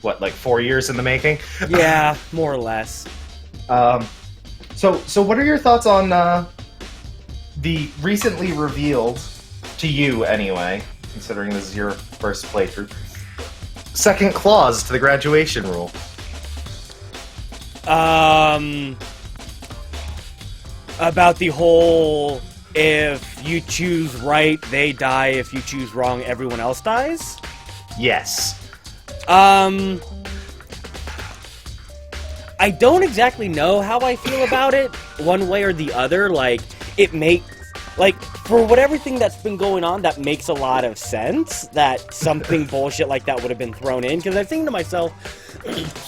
what, like 4 years in the making? Yeah, more or less. So what are your thoughts on the recently revealed, to you anyway, considering this is your first playthrough, second clause to the graduation rule? About the whole, if you choose right, they die. If you choose wrong, everyone else dies? Yes. I don't exactly know how I feel about it, one way or the other. Like, it makes, like, for everything that's been going on, that makes a lot of sense that something bullshit like that would have been thrown in, because I'm thinking to myself,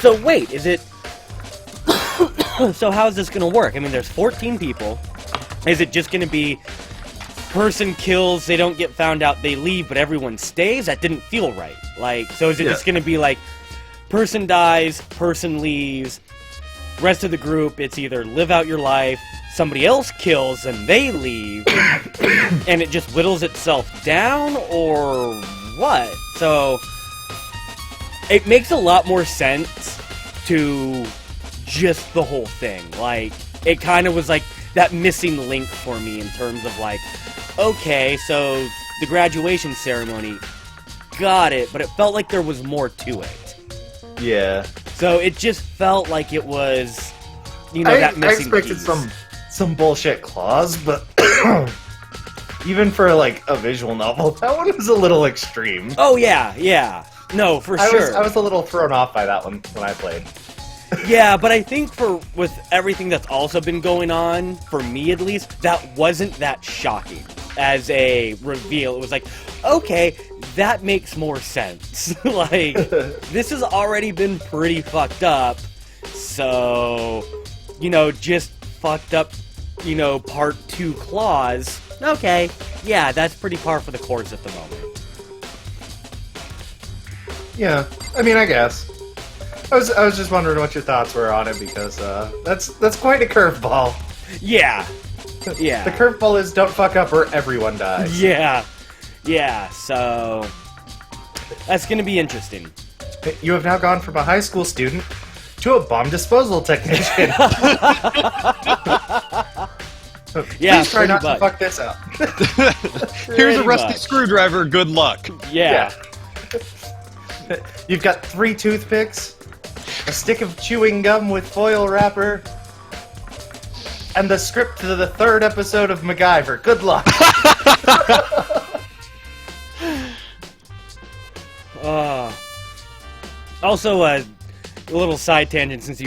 so wait, is it... So how is this going to work? I mean, there's 14 people. Is it just going to be person kills, they don't get found out, they leave, but everyone stays? That didn't feel right. Like, so is it just going to be like, person dies, person leaves, rest of the group, it's either live out your life, somebody else kills, and they leave, and it just whittles itself down, or what? So, it makes a lot more sense to just the whole thing. Like, it kind of was like that missing link for me in terms of like, okay, so the graduation ceremony, got it, but it felt like there was more to it. Yeah. So it just felt like it was, you know, that missing I expected piece. some bullshit clause, but even for like a visual novel, that one was a little extreme. Oh yeah. No, for sure. I was a little thrown off by that one when I played. Yeah, but I think with everything that's also been going on, for me at least, that wasn't that shocking as a reveal. It was like, okay, that makes more sense. Like, this has already been pretty fucked up, so, you know, just fucked up, you know, part 2 clause. Okay, yeah, that's pretty par for the course at the moment. Yeah, I mean, I guess. I was just wondering what your thoughts were on it, because that's quite a curveball. Yeah. The curveball is don't fuck up or everyone dies. Yeah, so that's gonna be interesting. You have now gone from a high school student to a bomb disposal technician. Yeah, please try not much. to fuck this up. Here's a rusty screwdriver, good luck. Yeah. You've got 3 toothpicks, a stick of chewing gum with foil wrapper, and the script to the 3rd episode of MacGyver. Good luck. Also, a little side tangent since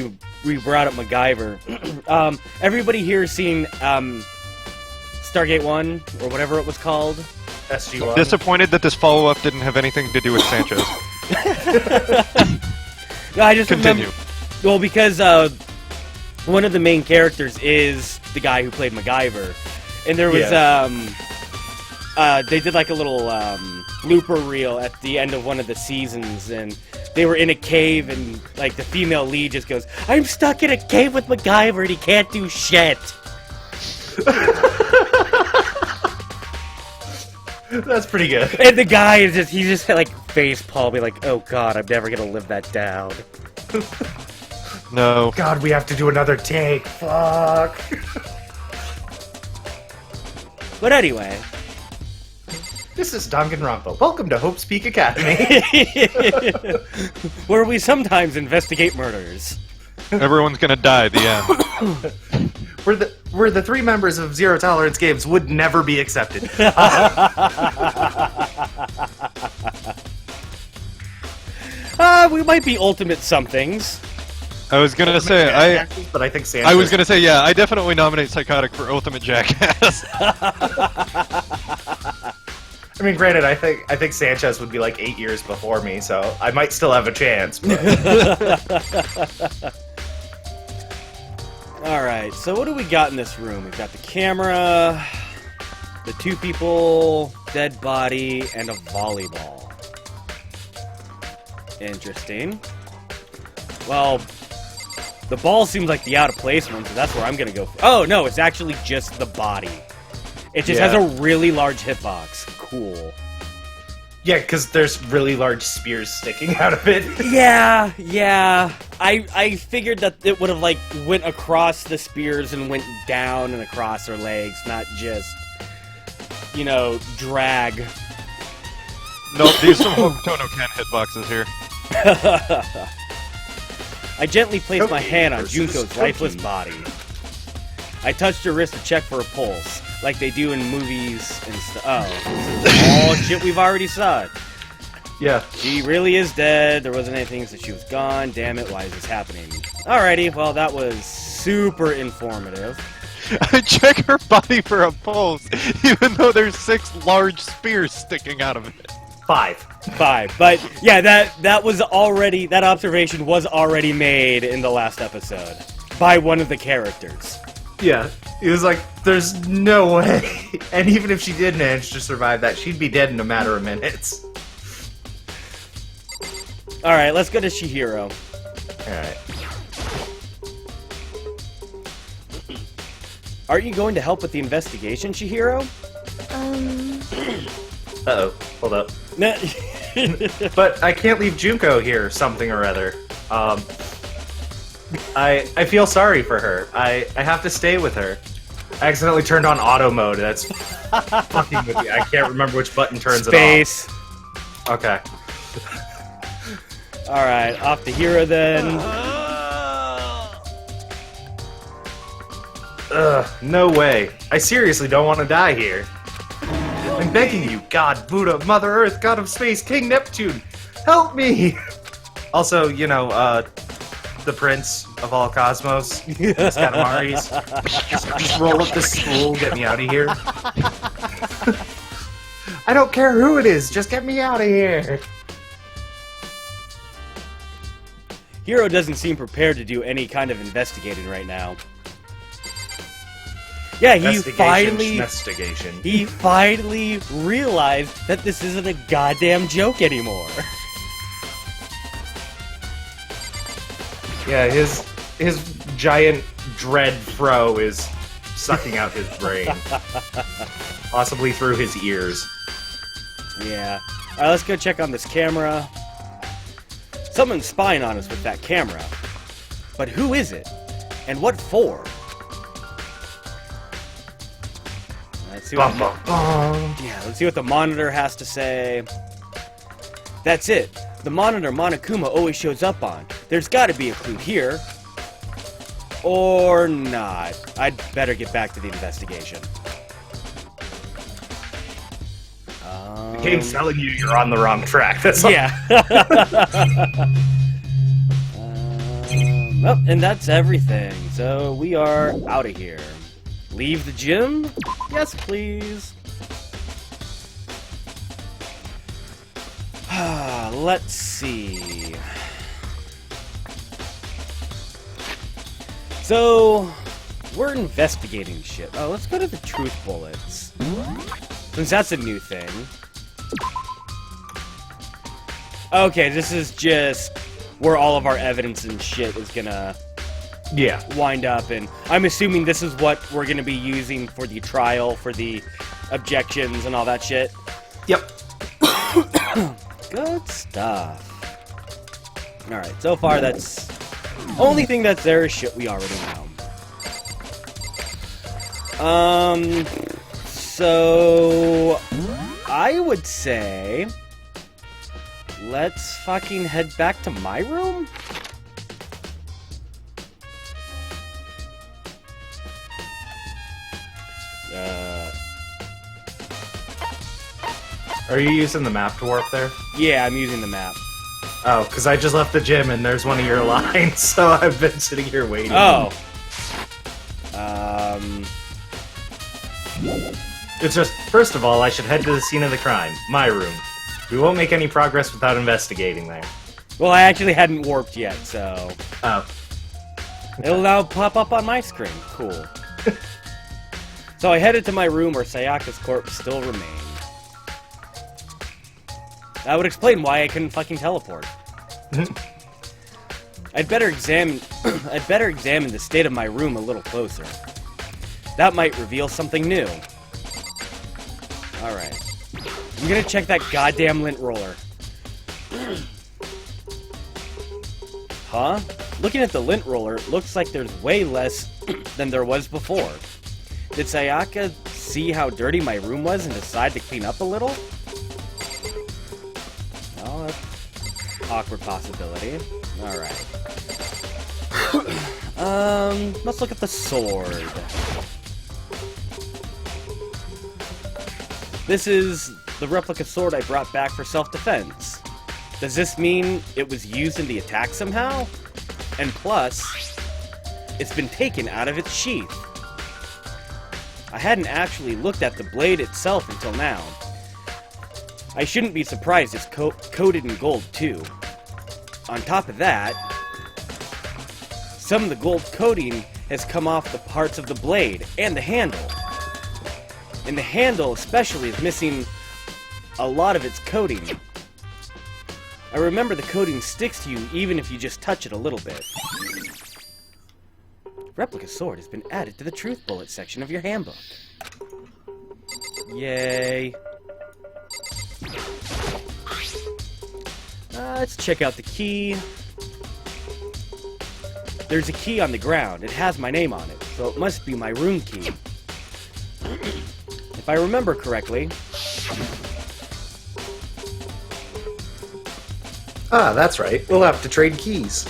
we brought up MacGyver. Everybody here has seen Stargate 1, or whatever it was called? SG-1. Disappointed that this follow-up didn't have anything to do with Sanchez. No, I just Continue. remember... Well, because one of the main characters is the guy who played MacGyver. And there was... they did like a little looper reel at the end of one of the seasons, and they were in a cave, and like the female lead just goes, "I'm stuck in a cave with MacGyver and he can't do shit." That's pretty good. And the guy is just, he's just like face palming, like, "Oh god, I'm never gonna live that down." No. God, we have to do another take. Fuck. But anyway. This is Danganronpa. Welcome to Hope's Peak Academy. Where we sometimes investigate murders. Everyone's gonna die at the end. where the 3 members of Zero Tolerance Games would never be accepted. We might be ultimate somethings. I was gonna say, but I think Sanchez. I was gonna say, yeah, I definitely nominate Psychotic for Ultimate Jackass. I mean, granted, I think Sanchez would be like 8 years before me, so I might still have a chance. But... Alright, so what do we got in this room? We've got the camera, the 2 people, dead body, and a volleyball. Interesting. Well, the ball seems like the out-of-place one, so that's where I'm gonna go for. Oh, no, it's actually just the body. It just has a really large hitbox. Cool. Yeah, because there's really large spears sticking out of it. Yeah. I figured that it would have, like, went across the spears and went down and across her legs, not just, you know, drag. Nope, these are Hokuto Ken hitboxes here. I gently placed my hand on versus Junko's lifeless body. I touched her wrist to check for a pulse, like they do in movies and stuff. Oh, this is all shit we've already saw. Yeah. She really is dead. There wasn't anything since she was gone. Damn it, why is this happening? Alrighty, well, that was super informative. I check her body for a pulse, even though there's 6 large spears sticking out of it. 5. But yeah, that was already, that observation was already made in the last episode by one of the characters. Yeah. He was like, there's no way. And even if she did manage to survive that, she'd be dead in a matter of minutes. Alright, let's go to Chihiro. Alright. Aren't you going to help with the investigation, Chihiro? Uh-oh. Hold up. No. But I can't leave Junko here, something or other. I feel sorry for her. I have to stay with her. I accidentally turned on auto mode. That's fucking with me. I can't remember which button turns Space. it off. Okay. Alright, off to Hero then. Ugh, no way. I seriously don't want to die here. I'm begging you, God, Buddha, Mother Earth, God of Space, King Neptune, help me! Also, you know, the Prince of all Cosmos, Katamari's. Just roll up the spool, get me out of here. I don't care who it is, just get me out of here. Hero doesn't seem prepared to do any kind of investigating right now. Yeah, he finally realized that this isn't a goddamn joke anymore. Yeah, his giant dread fro is sucking out his brain. Possibly through his ears. Yeah. Alright, let's go check on this camera. Someone's spying on us with that camera. But who is it? And what for? Let's see what let's see what the monitor has to say. That's it. The monitor Monokuma always shows up on. There's gotta be a clue here. Or not. I'd better get back to the investigation. The game's telling you you're on the wrong track. That's all. Yeah. Well, and that's everything. So we are out of here. Leave the gym? Yes, please. Let's see. So, we're investigating shit. Oh, let's go to the truth bullets. Since that's a new thing. Okay, this is just where all of our evidence and shit is gonna wind up, and I'm assuming this is what we're gonna be using for the trial, for the objections and all that shit. Yep. Good stuff. Alright, so far that's... only thing that's there is shit we already know. So... I would say... let's fucking head back to my room? Are you using the map to warp there? Yeah, I'm using the map. Oh, because I just left the gym and there's one of your lines, so I've been sitting here waiting. Oh. It's just, first of all, I should head to the scene of the crime, my room. We won't make any progress without investigating there. Well, I actually hadn't warped yet, so... Oh. it'll now pop up on my screen. Cool. So I headed to my room where Sayaka's corpse still remained. That would explain why I couldn't fucking teleport. I'd better examine the state of my room a little closer. That might reveal something new. Alright. I'm gonna check that goddamn lint roller. Huh? Looking at the lint roller, it looks like there's way less than there was before. Did Sayaka see how dirty my room was and decide to clean up a little? Oh, that's an awkward possibility. Alright. Let's look at the sword. This is the replica sword I brought back for self-defense. Does this mean it was used in the attack somehow? And plus, it's been taken out of its sheath. I hadn't actually looked at the blade itself until now. I shouldn't be surprised it's coated in gold too. On top of that, some of the gold coating has come off the parts of the blade and the handle. And the handle especially is missing a lot of its coating. I remember the coating sticks to you even if you just touch it a little bit. Replica sword has been added to the truth bullet section of your handbook. Yay. Let's check out the key. There's a key on the ground. It has my name on it, so it must be my room key. If I remember correctly... Ah, that's right. We'll have to trade keys.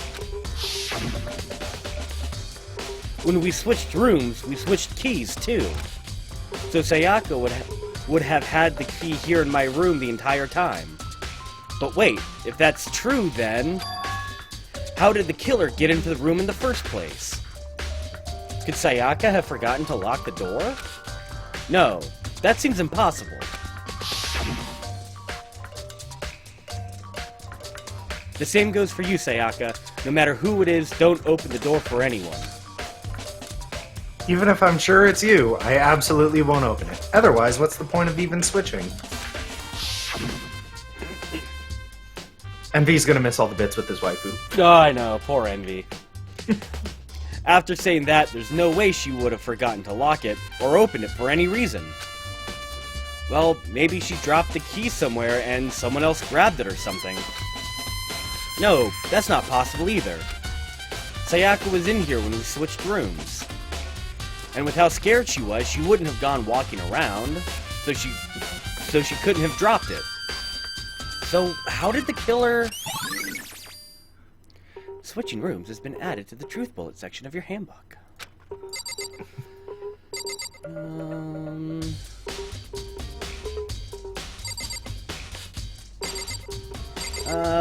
When we switched rooms, we switched keys too. So Sayaka would have had the key here in my room the entire time. But wait, if that's true then... how did the killer get into the room in the first place? Could Sayaka have forgotten to lock the door? No, that seems impossible. The same goes for you, Sayaka. No matter who it is, don't open the door for anyone. Even if I'm sure it's you, I absolutely won't open it. Otherwise, what's the point of even switching? Envy's gonna miss all the bits with his waifu. Oh, I know, poor Envy. After saying that, there's no way she would have forgotten to lock it, or open it for any reason. Well, maybe she dropped the key somewhere and someone else grabbed it or something. No, that's not possible either. Sayaka was in here when we switched rooms. And with how scared she was, she wouldn't have gone walking around, so she couldn't have dropped it. So, how did the killer... Switching rooms has been added to the truth bullet section of your handbook.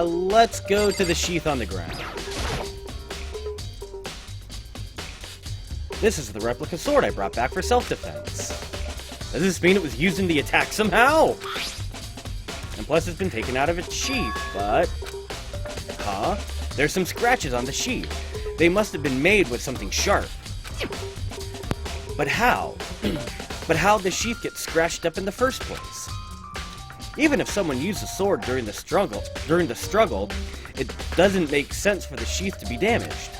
Let's go to the sheath on the ground. This is the replica sword I brought back for self-defense. Does this mean it was used in the attack somehow? And plus it's been taken out of its sheath, but... Huh? There's some scratches on the sheath. They must have been made with something sharp. But how? But how'd the sheath get scratched up in the first place? Even if someone used the sword during the struggle, it doesn't make sense for the sheath to be damaged.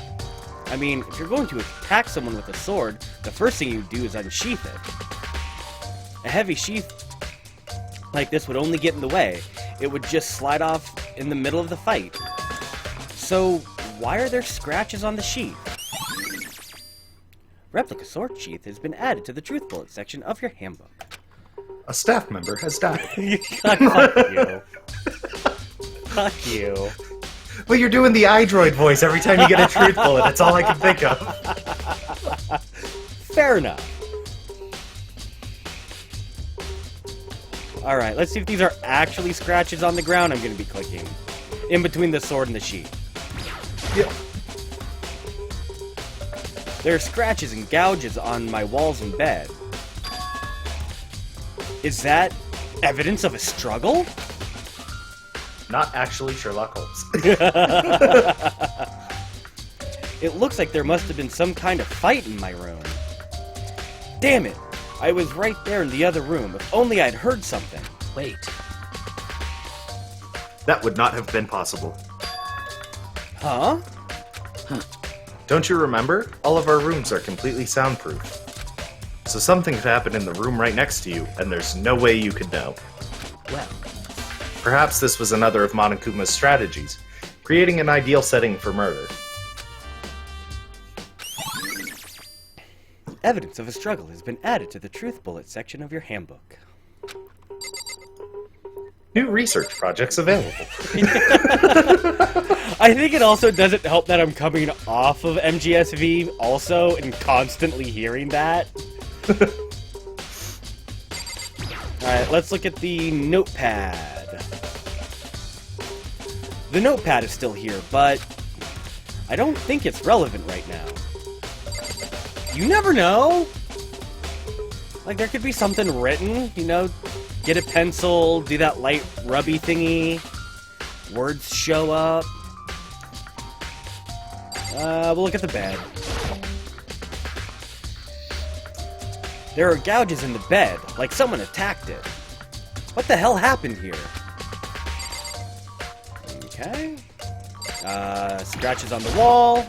I mean, if you're going to attack someone with a sword, the first thing you do is unsheath it. A heavy sheath like this would only get in the way. It would just slide off in the middle of the fight. So, why are there scratches on the sheath? Replica sword sheath has been added to the truth bullet section of your handbook. A staff member has died. Fuck you. Fuck you. Well, you're doing the iDroid voice every time you get a truth bullet. That's all I can think of. Fair enough. Alright, let's see if these are actually scratches on the ground I'm going to be clicking. In between the sword and the sheath. Yep. There are scratches and gouges on my walls and bed. Is that evidence of a struggle? Not actually Sherlock Holmes. It looks like there must have been some kind of fight in my room. Damn it! I was right there in the other room. If only I'd heard something. Wait. That would not have been possible. Huh? Don't you remember? All of our rooms are completely soundproof. So something could happen in the room right next to you, and there's no way you could know. Well, Perhaps this was another of Monokuma's strategies, creating an ideal setting for murder. Evidence of a struggle has been added to the truth bullet section of your handbook. New research projects available. I think it also doesn't help that I'm coming off of MGSV also and constantly hearing that. Alright, let's look at the notepad. The notepad is still here, but I don't think it's relevant right now. You never know! Like, there could be something written, you know, get a pencil, do that light rubby thingy, words show up. We'll look at the bed. There are gouges in the bed, like someone attacked it. What the hell happened here? Okay. Scratches on the wall.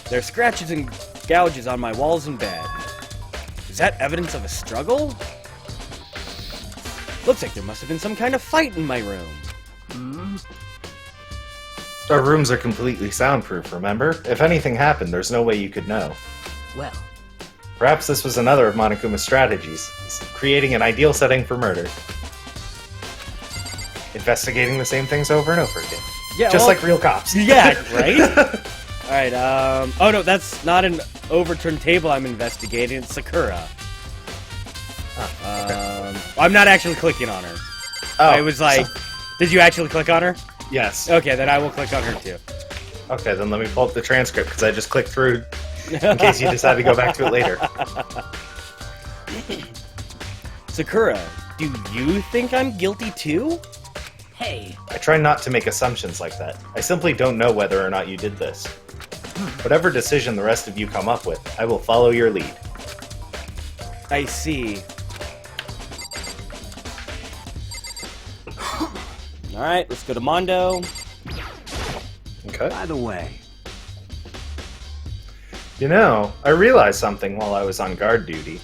There are scratches and gouges on my walls and bed. Is that evidence of a struggle? Looks like there must have been some kind of fight in my room. Our rooms are completely soundproof, remember? If anything happened, there's no way you could know. well, Perhaps this was another of Monokuma's strategies, creating an ideal setting for murder. Investigating the same things over and over again. Yeah, Just well- like real cops. Yeah, right? Alright, oh no, that's not an overturned table I'm investigating, it's Sakura. I'm not actually clicking on her. Oh, I was like, did you actually click on her? yes. Okay, then I will click on her too. Okay, then let me pull up the transcript, because I just clicked through in case you decide to go back to it later. Sakura, do you think I'm guilty too? hey, I try not to make assumptions like that. I simply don't know whether or not you did this. Whatever decision the rest of you come up with, I will follow your lead. I see. Alright, let's go to Mondo. Okay. by the way, You know, I realized something while I was on guard duty.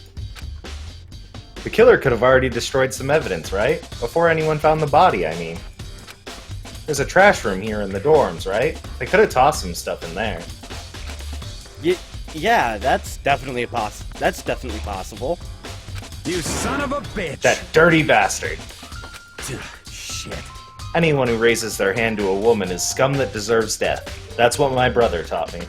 The killer could have already destroyed some evidence, right? Before anyone found the body, I mean. There's a trash room here in the dorms, right? They could have tossed some stuff in there. Yeah, that's definitely possible. you son of a bitch! That dirty bastard. Shit. Anyone who raises their hand to a woman is scum that deserves death. That's what my brother taught me.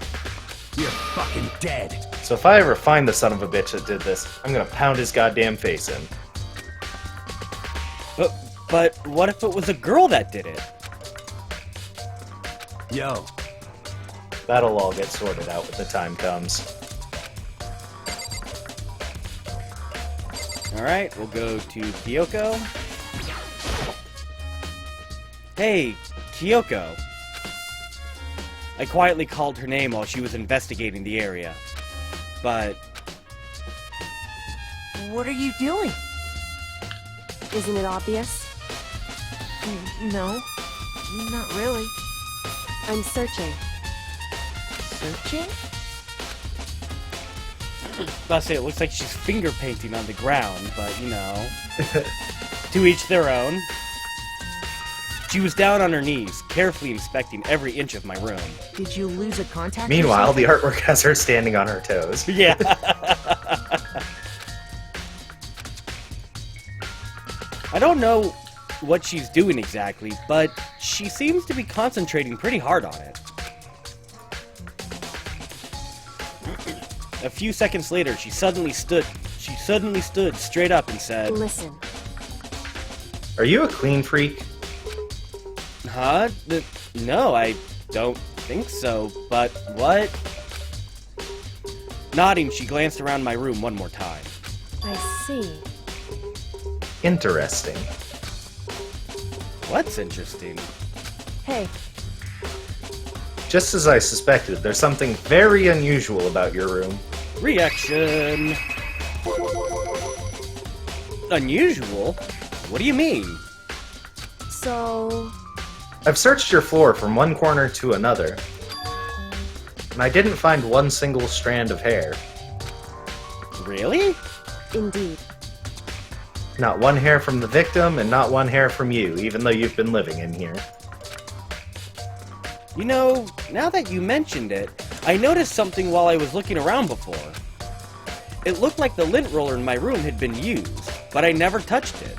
You're fucking dead. So if I ever find the son of a bitch that did this, I'm gonna pound his goddamn face in. But what if it was a girl that did it? Yo, That'll all get sorted out when the time comes. Alright, we'll go to Kyoko. Hey, Kyoko. I quietly called her name while she was investigating the area. But What are you doing? Isn't it obvious? No, not really. I'm searching. Searching? I'll say it looks like she's finger painting on the ground, but you know, to each their own. She was down on her knees, carefully inspecting every inch of my room. Did you lose a contact? or Meanwhile, something? the artwork has her standing on her toes. Yeah. I don't know what she's doing exactly, but she seems to be concentrating pretty hard on it. A few seconds later, she suddenly stood straight up and said, Listen, Are you a clean freak? "Huh? No, I don't think so, but what?" Nodding, she glanced around my room one more time. I see. Interesting. What's interesting? Hey, Just as I suspected, there's something very unusual about your room. Reaction. Unusual? What do you mean? so... I've searched your floor from one corner to another, and I didn't find one single strand of hair. Really? Indeed. Not one hair from the victim, and not one hair from you, even though you've been living in here. You know, now that you mentioned it, I noticed something while I was looking around before. It looked like the lint roller in my room had been used, but I never touched it.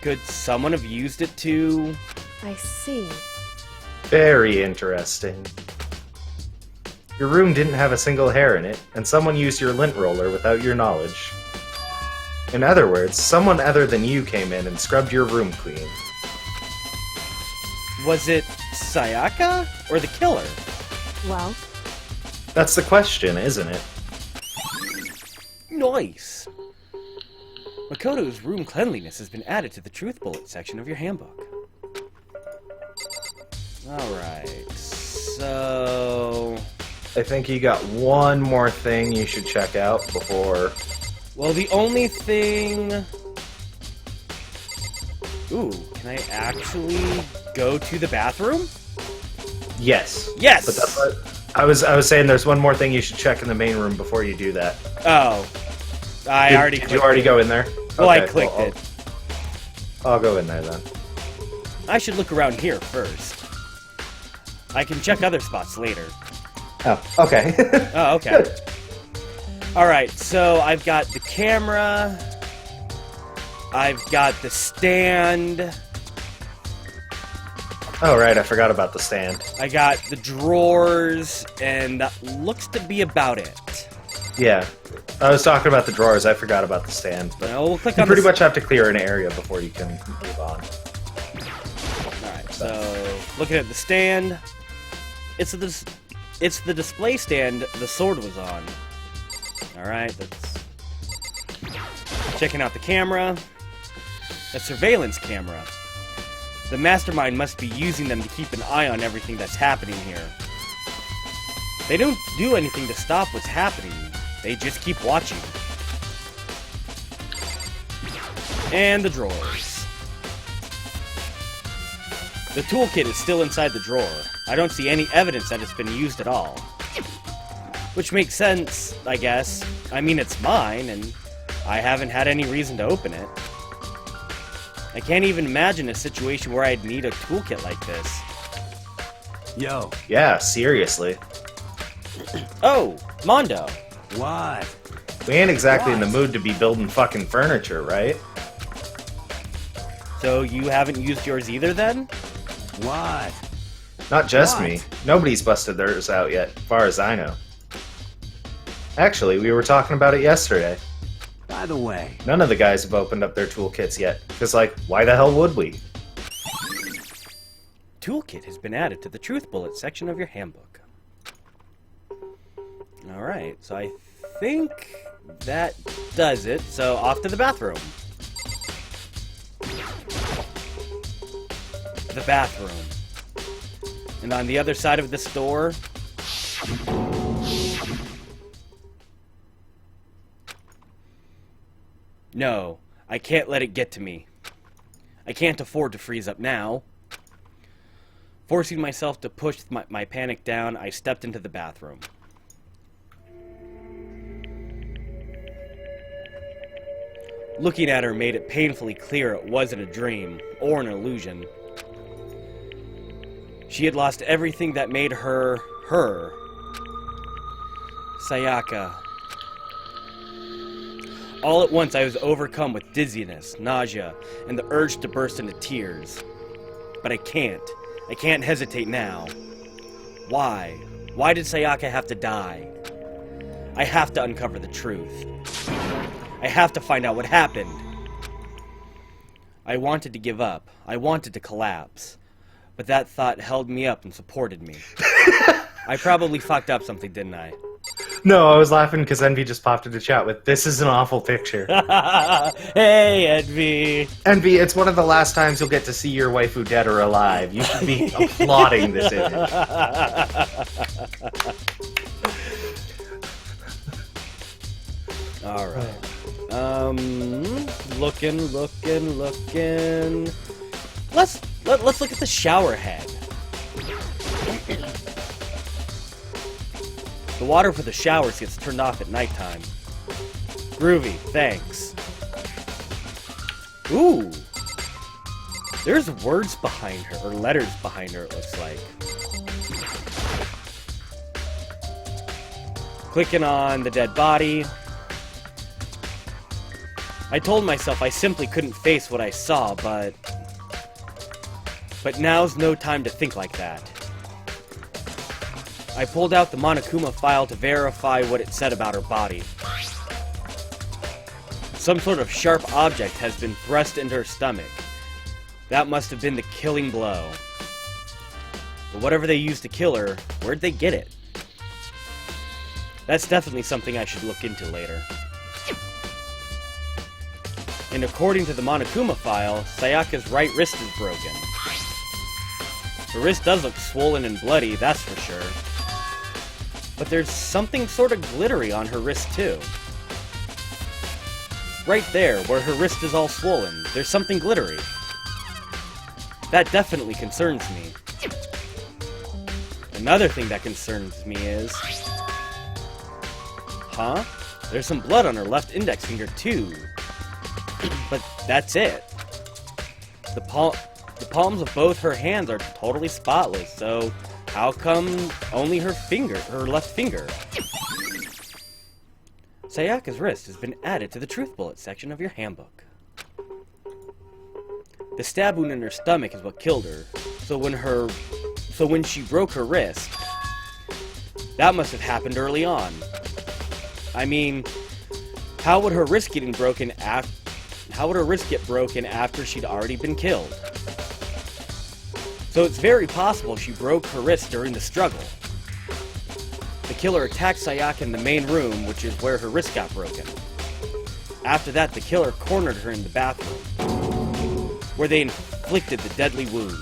Could someone have used it to... I see. Very interesting. Your room didn't have a single hair in it, and someone used your lint roller without your knowledge. In other words, someone other than you came in and scrubbed your room clean. Was it Sayaka or the killer? Well, That's the question, isn't it? Nice! Makoto's room cleanliness has been added to the truth bullet section of your handbook. Alright, so... I think you got one more thing you should check out before... Well, the only thing... Ooh, can I actually go to the bathroom? Yes. Yes! But that's what... I was saying there's one more thing you should check in the main room before you do that. Oh. Did you already go in there? Well, I Okay, clicked well, it. I'll go in there then. I should look around here first. I can check other spots later. Oh, okay. Oh, okay. Good. Alright, so I've got the camera. I've got the stand. Oh, right, I forgot about the stand. I got the drawers, and that looks to be about it. Yeah. I was talking about the drawers, I forgot about the stand. But Now we'll click you on pretty the... much have to clear an area before you can move on. Alright, so looking at the stand. It's the display stand the sword was on. Alright, that's... Checking out the camera. A surveillance camera. The mastermind must be using them to keep an eye on everything that's happening here. They don't do anything to stop what's happening. They just keep watching. And the drawers. The toolkit is still inside the drawer. I don't see any evidence that it's been used at all. Which makes sense, I guess. I mean, it's mine, and I haven't had any reason to open it. I can't even imagine a situation where I'd need a toolkit like this. Yo, Yeah, seriously. Oh, Mondo. what? We ain't exactly in the mood to be building fucking furniture, right? So you haven't used yours either then? What? Not just What? me. Nobody's busted theirs out yet, as far as I know. Actually, we were talking about it yesterday. By the way, None of the guys have opened up their toolkits yet. Because, like, why the hell would we? Toolkit has been added to the truth bullet section of your handbook. Alright, so I think that does it. So off to the bathroom. The bathroom. And on the other side of this door... No, I can't let it get to me. I can't afford to freeze up now. Forcing myself to push my panic down, I stepped into the bathroom. Looking at her made it painfully clear it wasn't a dream, or an illusion. She had lost everything that made her, her. Sayaka. All at once I was overcome with dizziness, nausea, and the urge to burst into tears. But I can't. I can't hesitate now. Why? Why did Sayaka have to die? I have to uncover the truth. I have to find out what happened. I wanted to give up. I wanted to collapse. But that thought held me up and supported me. I probably fucked up something, didn't I? No, I was laughing because Envy just popped into chat with, "This is an awful picture." Hey, Envy! Envy, it's one of the last times you'll get to see your waifu dead or alive. You should be applauding this image. Alright. Looking. Let's look at the shower head. The water for the showers gets turned off at nighttime. Groovy, thanks. Ooh. There's words behind her, or letters behind her, it looks like. Clicking on the dead body. I told myself I simply couldn't face what I saw, but now's no time to think like that. I pulled out the Monokuma file to verify what it said about her body. Some sort of sharp object has been thrust into her stomach. That must have been the killing blow. But whatever they used to kill her, where'd they get it? That's definitely something I should look into later. And according to the Monokuma file, Sayaka's right wrist is broken. Her wrist does look swollen and bloody, that's for sure. But there's something sort of glittery on her wrist too. Right there, where her wrist is all swollen, there's something glittery. That definitely concerns me. Another thing that concerns me is... Huh? There's some blood on her left index finger too. But that's it. The palms of both her hands are totally spotless, so how come only her left finger? Sayaka's wrist has been added to the truth bullet section of your handbook. The stab wound in her stomach is what killed her, so when she broke her wrist, that must have happened early on. I mean, how would her wrist get broken after she'd already been killed? So it's very possible she broke her wrist during the struggle. The killer attacked Sayaka in the main room, which is where her wrist got broken. After that, the killer cornered her in the bathroom, where they inflicted the deadly wound.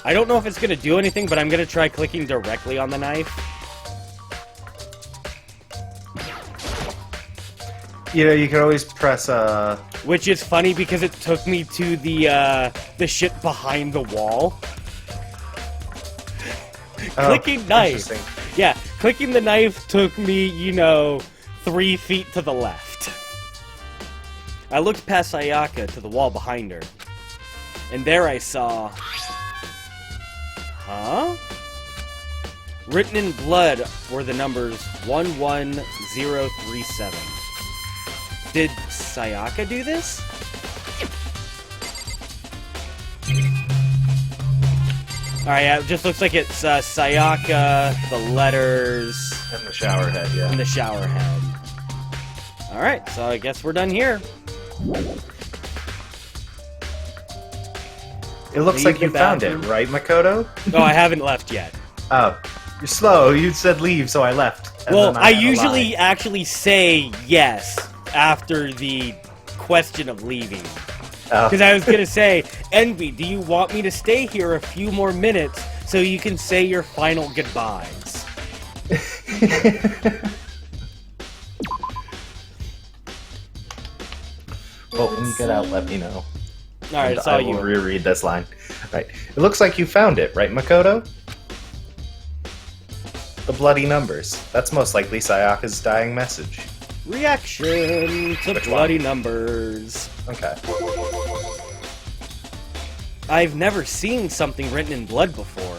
I don't know if it's going to do anything, but I'm going to try clicking directly on the knife. You know, you can always press, Which is funny because it took me to the shit behind the wall. Clicking knife. Yeah, clicking the knife took me, 3 feet to the left. I looked past Sayaka to the wall behind her. And there I saw... Huh? Written in blood were the numbers 11037. Did Sayaka do this? Alright, yeah, it just looks like it's Sayaka, the letters... And the shower head, yeah. And the shower head. Alright, so I guess we're done here. It looks like you found it, right, Makoto? Oh, I haven't left yet. Oh, you're slow. You said leave, so I left. And Well, then I had to usually lie. actually say yes after the question of leaving. Oh. Because I was going to say, Envy, do you want me to stay here a few more minutes so you can say your final goodbyes? Well, when you get out, let me know. Alright, it's all I will you. reread this line. Right. It looks like you found it, right, Makoto? The bloody numbers. That's most likely Sayaka's dying message. Reaction to Which bloody one? numbers. Okay. I've never seen something written in blood before.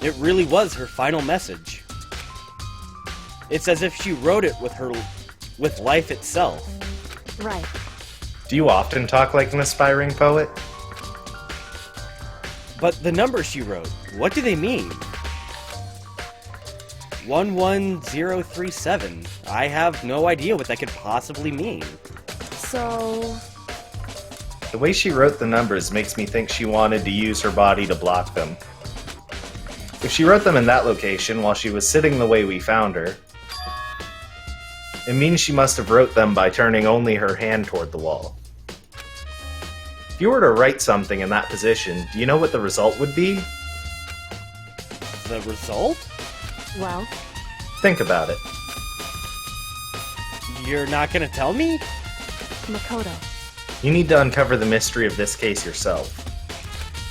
It really was her final message. It's as if she wrote it with life itself. Right. Do you often talk like an aspiring poet? But the numbers she wrote, what do they mean? 11037. I have no idea what that could possibly mean. So, The way she wrote the numbers makes me think she wanted to use her body to block them. If she wrote them in that location while she was sitting the way we found her, it means she must have wrote them by turning only her hand toward the wall. If you were to write something in that position, do you know what the result would be? The result? well, Think about it. You're not gonna tell me? Makoto. You need to uncover the mystery of this case yourself.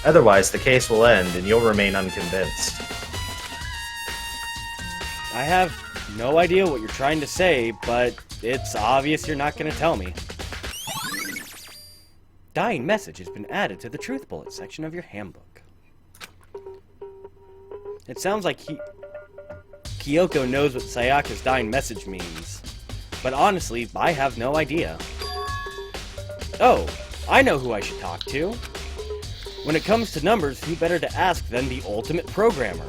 Otherwise, the case will end and you'll remain unconvinced. I have no idea what you're trying to say, but it's obvious you're not going to tell me. Dying message has been added to the truth bullet section of your handbook. It sounds like Kyoko knows what Sayaka's dying message means, but honestly, I have no idea. Oh, I know who I should talk to. When it comes to numbers, who better to ask than the ultimate programmer?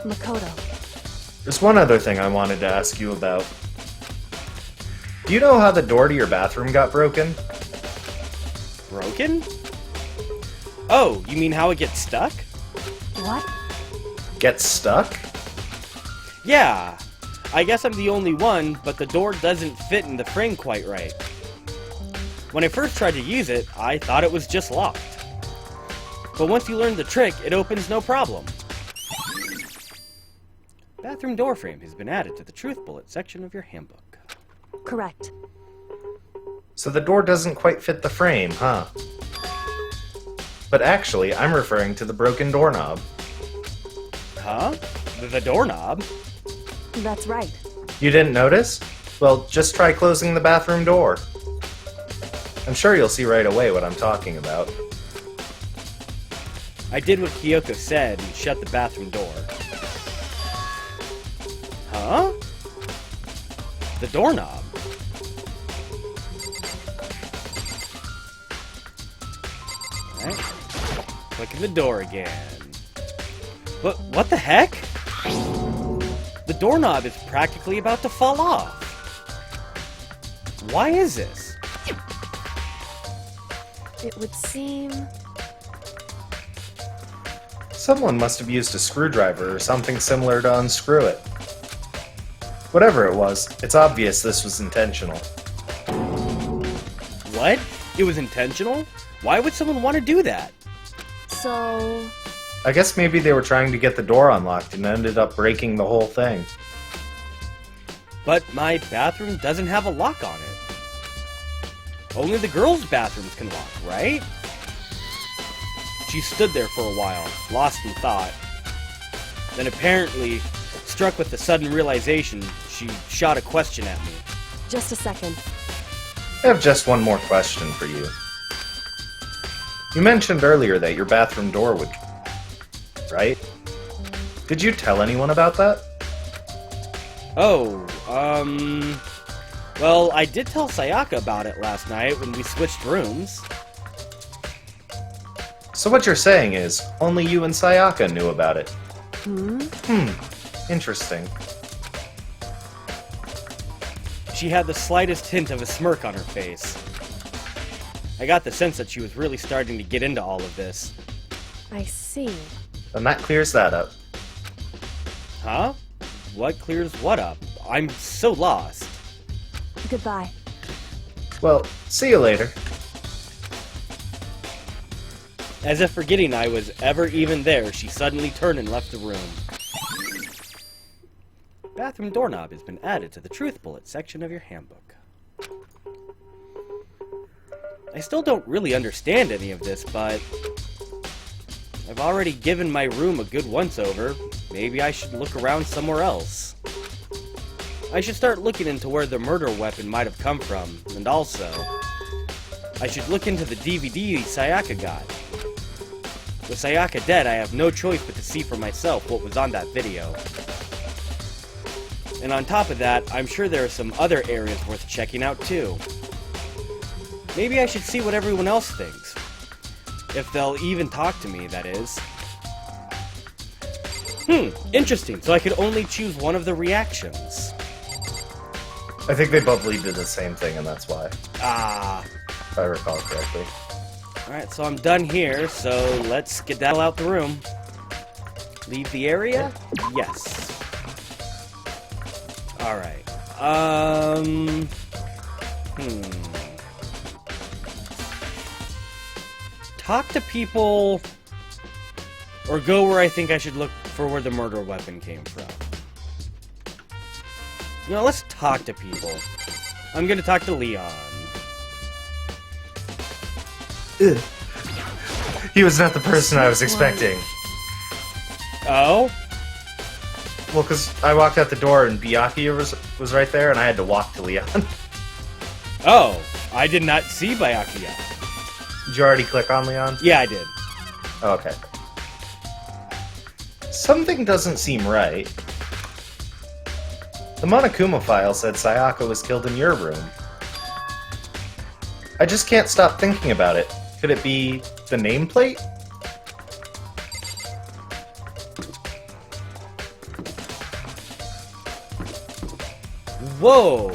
Makoto. There's one other thing I wanted to ask you about. Do you know how the door to your bathroom got broken? Broken? Oh, you mean how it gets stuck? What? Gets stuck? Yeah, I guess I'm the only one, but the door doesn't fit in the frame quite right. When I first tried to use it, I thought it was just locked. But once you learn the trick, it opens no problem. Bathroom door frame has been added to the truth bullet section of your handbook. Correct. So the door doesn't quite fit the frame, huh? But actually, I'm referring to the broken doorknob. Huh? The doorknob? That's right. You didn't notice? Well, just try closing the bathroom door. I'm sure you'll see right away what I'm talking about. I did what Kyoko said and shut the bathroom door. Huh? The doorknob? Alright. Clicking the door again. What the heck? The doorknob is practically about to fall off. Why is this? It would seem... Someone must have used a screwdriver or something similar to unscrew it. Whatever it was, it's obvious this was intentional. What? It was intentional? Why would someone want to do that? So... I guess maybe they were trying to get the door unlocked and ended up breaking the whole thing. But my bathroom doesn't have a lock on it. Only the girls' bathrooms can lock, right? She stood there for a while, lost in thought. Then apparently, struck with the sudden realization, she shot a question at me. Just a second. I have just one more question for you. You mentioned earlier that your bathroom door would... right? Did you tell anyone about that? Oh, well, I did tell Sayaka about it last night when we switched rooms. So what you're saying is, only you and Sayaka knew about it. Interesting. She had the slightest hint of a smirk on her face. I got the sense that she was really starting to get into all of this. I see. Then that clears that up. Huh? What clears what up? I'm so lost. Goodbye. Well, see you later. As if forgetting I was ever even there, she suddenly turned and left the room. Bathroom doorknob has been added to the truth bullet section of your handbook. I still don't really understand any of this, but I've already given my room a good once-over. Maybe I should look around somewhere else. I should start looking into where the murder weapon might have come from, and also, I should look into the DVD Sayaka got. With Sayaka dead, I have no choice but to see for myself what was on that video. And on top of that, I'm sure there are some other areas worth checking out too. Maybe I should see what everyone else thinks. If they'll even talk to me, that is. Interesting, so I could only choose one of the reactions. I think they both lead to the same thing, and that's why, Ah. if I recall correctly. Alright, so I'm done here, so let's skedaddle out the room. Leave the area? Yes. Alright. Talk to people, or go where I think I should look for where the murder weapon came from. You know, let's talk to people. I'm gonna talk to Leon. Ugh. He was not the person I was expecting. Oh? Well, because I walked out the door and Byakuya was right there, and I had to walk to Leon. Oh, I did not see Byakuya. Did you already click on Leon? Yeah, I did. Oh, okay. Something doesn't seem right. The Monokuma file said Sayaka was killed in your room. I just can't stop thinking about it. Could it be the nameplate? Whoa!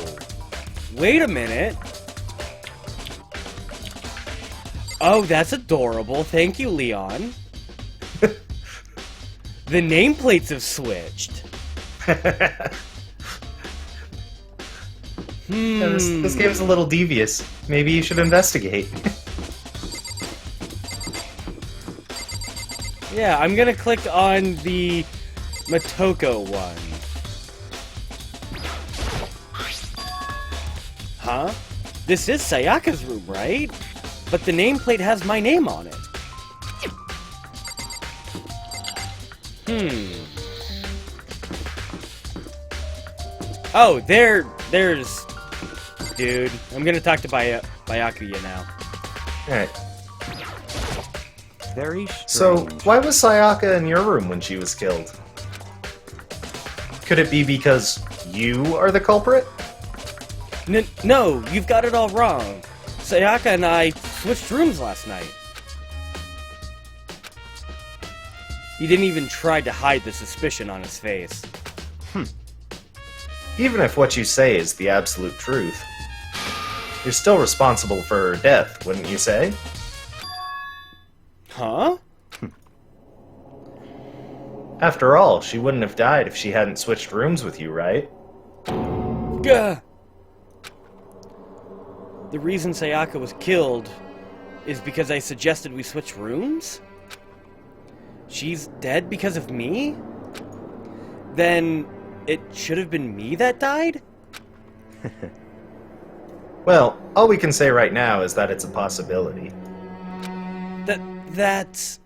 Wait a minute. Oh, that's adorable. Thank you, Leon. The nameplates have switched. Yeah, this game's a little devious. Maybe you should investigate. Yeah, I'm gonna click on the Motoko one. Huh? This is Sayaka's room, right? But the nameplate has my name on it. Oh, there's... Dude, I'm gonna talk to Byakuya now. Alright. Very strange. So, why was Sayaka in your room when she was killed? Could it be because you are the culprit? No, you've got it all wrong. Sayaka and I switched rooms last night. He didn't even try to hide the suspicion on his face. Even if what you say is the absolute truth, you're still responsible for her death, wouldn't you say? Huh? After all, she wouldn't have died if she hadn't switched rooms with you, right? Gah! The reason Sayaka was killed is because I suggested we switch rooms? She's dead because of me? Then it should have been me that died? Well, all we can say right now is that it's a possibility. That's...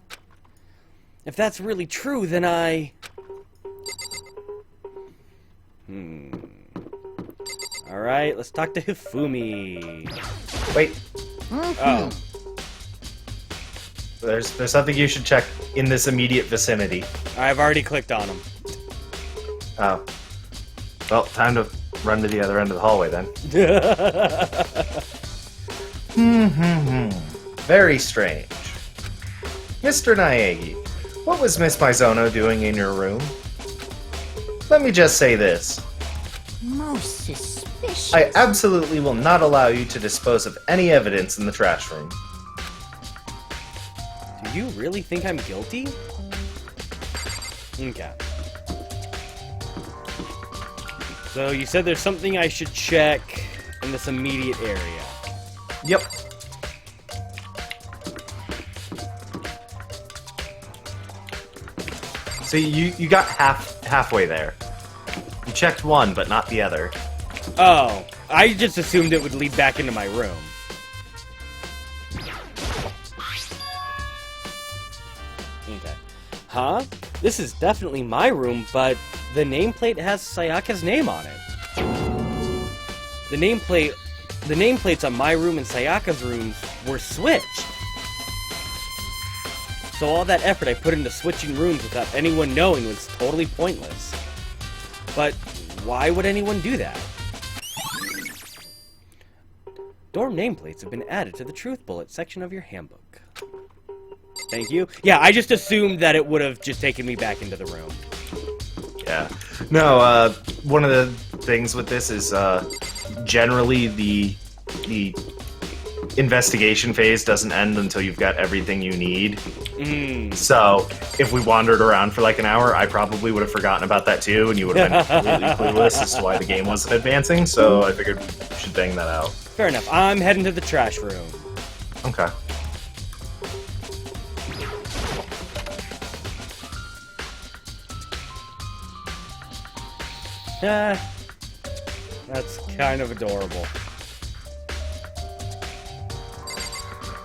If that's really true, then I... Alright, let's talk to Hifumi. Wait, Oh. there's something you should check in this immediate vicinity. I've already clicked on him. Oh. Well, time to run to the other end of the hallway then. Very strange. Mr. Naegi, what was Miss Maizono doing in your room? Let me just say this. Most suspicious. I absolutely will not allow you to dispose of any evidence in the trash room. Do you really think I'm guilty? Okay. So you said there's something I should check in this immediate area. Yep. So you got halfway there. You checked one, but not the other. Oh, I just assumed it would lead back into my room. Okay. Huh? This is definitely my room, but the nameplate has Sayaka's name on it. The nameplates on my room and Sayaka's rooms were switched. So all that effort I put into switching rooms without anyone knowing was totally pointless. But why would anyone do that? Dorm nameplates have been added to the Truth Bullet section of your handbook. Thank you. Yeah, I just assumed that it would have just taken me back into the room. Yeah. No, one of the things with this is generally the investigation phase doesn't end until you've got everything you need. So, if we wandered around for like an hour, I probably would have forgotten about that too, and you would have been completely clueless as to why the game wasn't advancing, so I figured we should bang that out. Fair enough. I'm heading to the trash room. Okay. That's kind of adorable.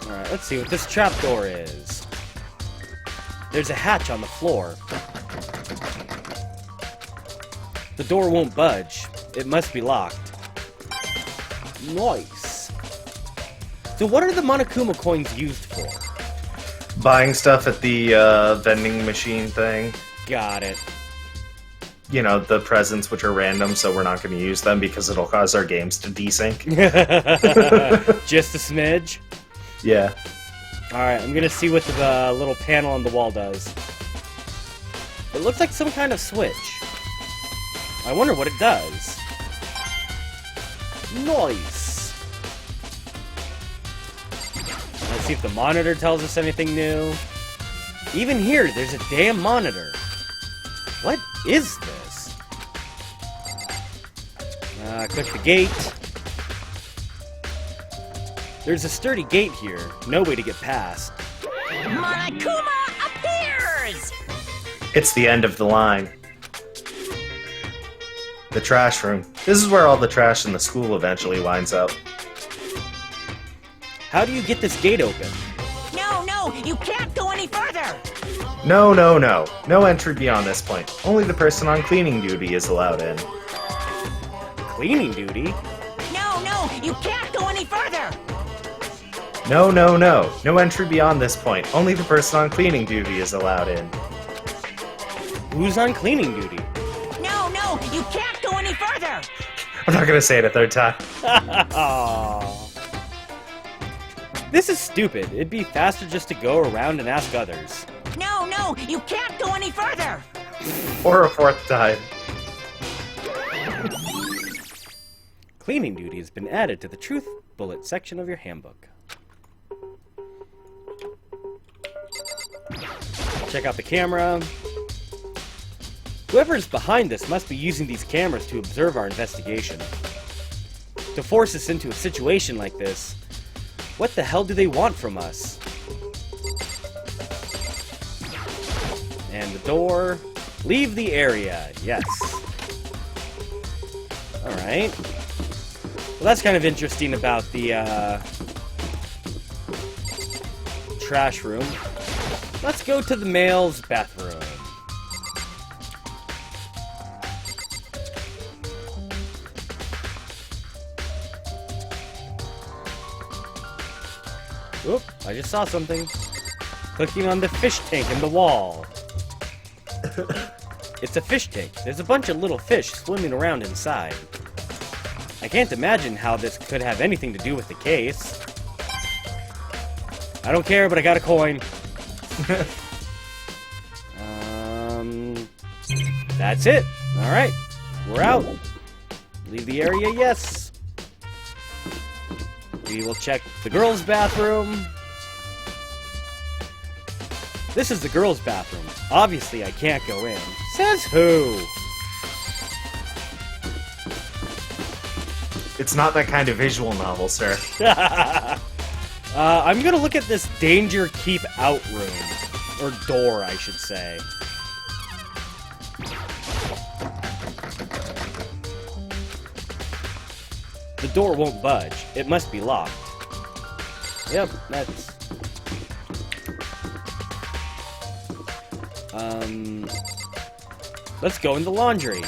Alright, let's see what this trapdoor is. There's a hatch on the floor. The door won't budge. It must be locked. Nice. So what are the Monokuma coins used for? Buying stuff at the vending machine thing. Got it. You know, the presents which are random, so we're not going to use them because it'll cause our games to desync. Just a smidge? Yeah. Alright, I'm gonna see what the little panel on the wall does. It looks like some kind of switch. I wonder what it does. Nice! Let's see if the monitor tells us anything new. Even here, there's a damn monitor. What is this? Click the gate. There's a sturdy gate here. No way to get past. Monokuma appears! It's the end of the line. The trash room. This is where all the trash in the school eventually winds up. How do you get this gate open? No, you can't go any further! No, no, no. No entry beyond this point. Only the person on cleaning duty is allowed in. Cleaning duty? No, you can't go any further! No, no, no. No entry beyond this point. Only the person on cleaning duty is allowed in. Who's on cleaning duty? No, you can't go any further! I'm not gonna say it a third time. Aww. This is stupid. It'd be faster just to go around and ask others. No, you can't go any further! Or a fourth time. Cleaning duty has been added to the truth bullet section of your handbook. Check out the camera. Whoever is behind this must be using these cameras to observe our investigation. To force us into a situation like this, what the hell do they want from us? And the door. Leave the area. Yes. Alright. Well, that's kind of interesting about the, trash room. Let's go to the male's bathroom. Oop, I just saw something. Clicking on the fish tank in the wall. It's a fish tank. There's a bunch of little fish swimming around inside. I can't imagine how this could have anything to do with the case. I don't care, but I got a coin. That's it. Alright, we're out. Leave the area, yes. We will check the girls' bathroom. This is the girls' bathroom. Obviously, I can't go in. Says who? It's not that kind of visual novel, sir. I'm gonna look at this danger keep out room. Or door, I should say. The door won't budge. It must be locked. Yep, that's... Let's go in the laundry.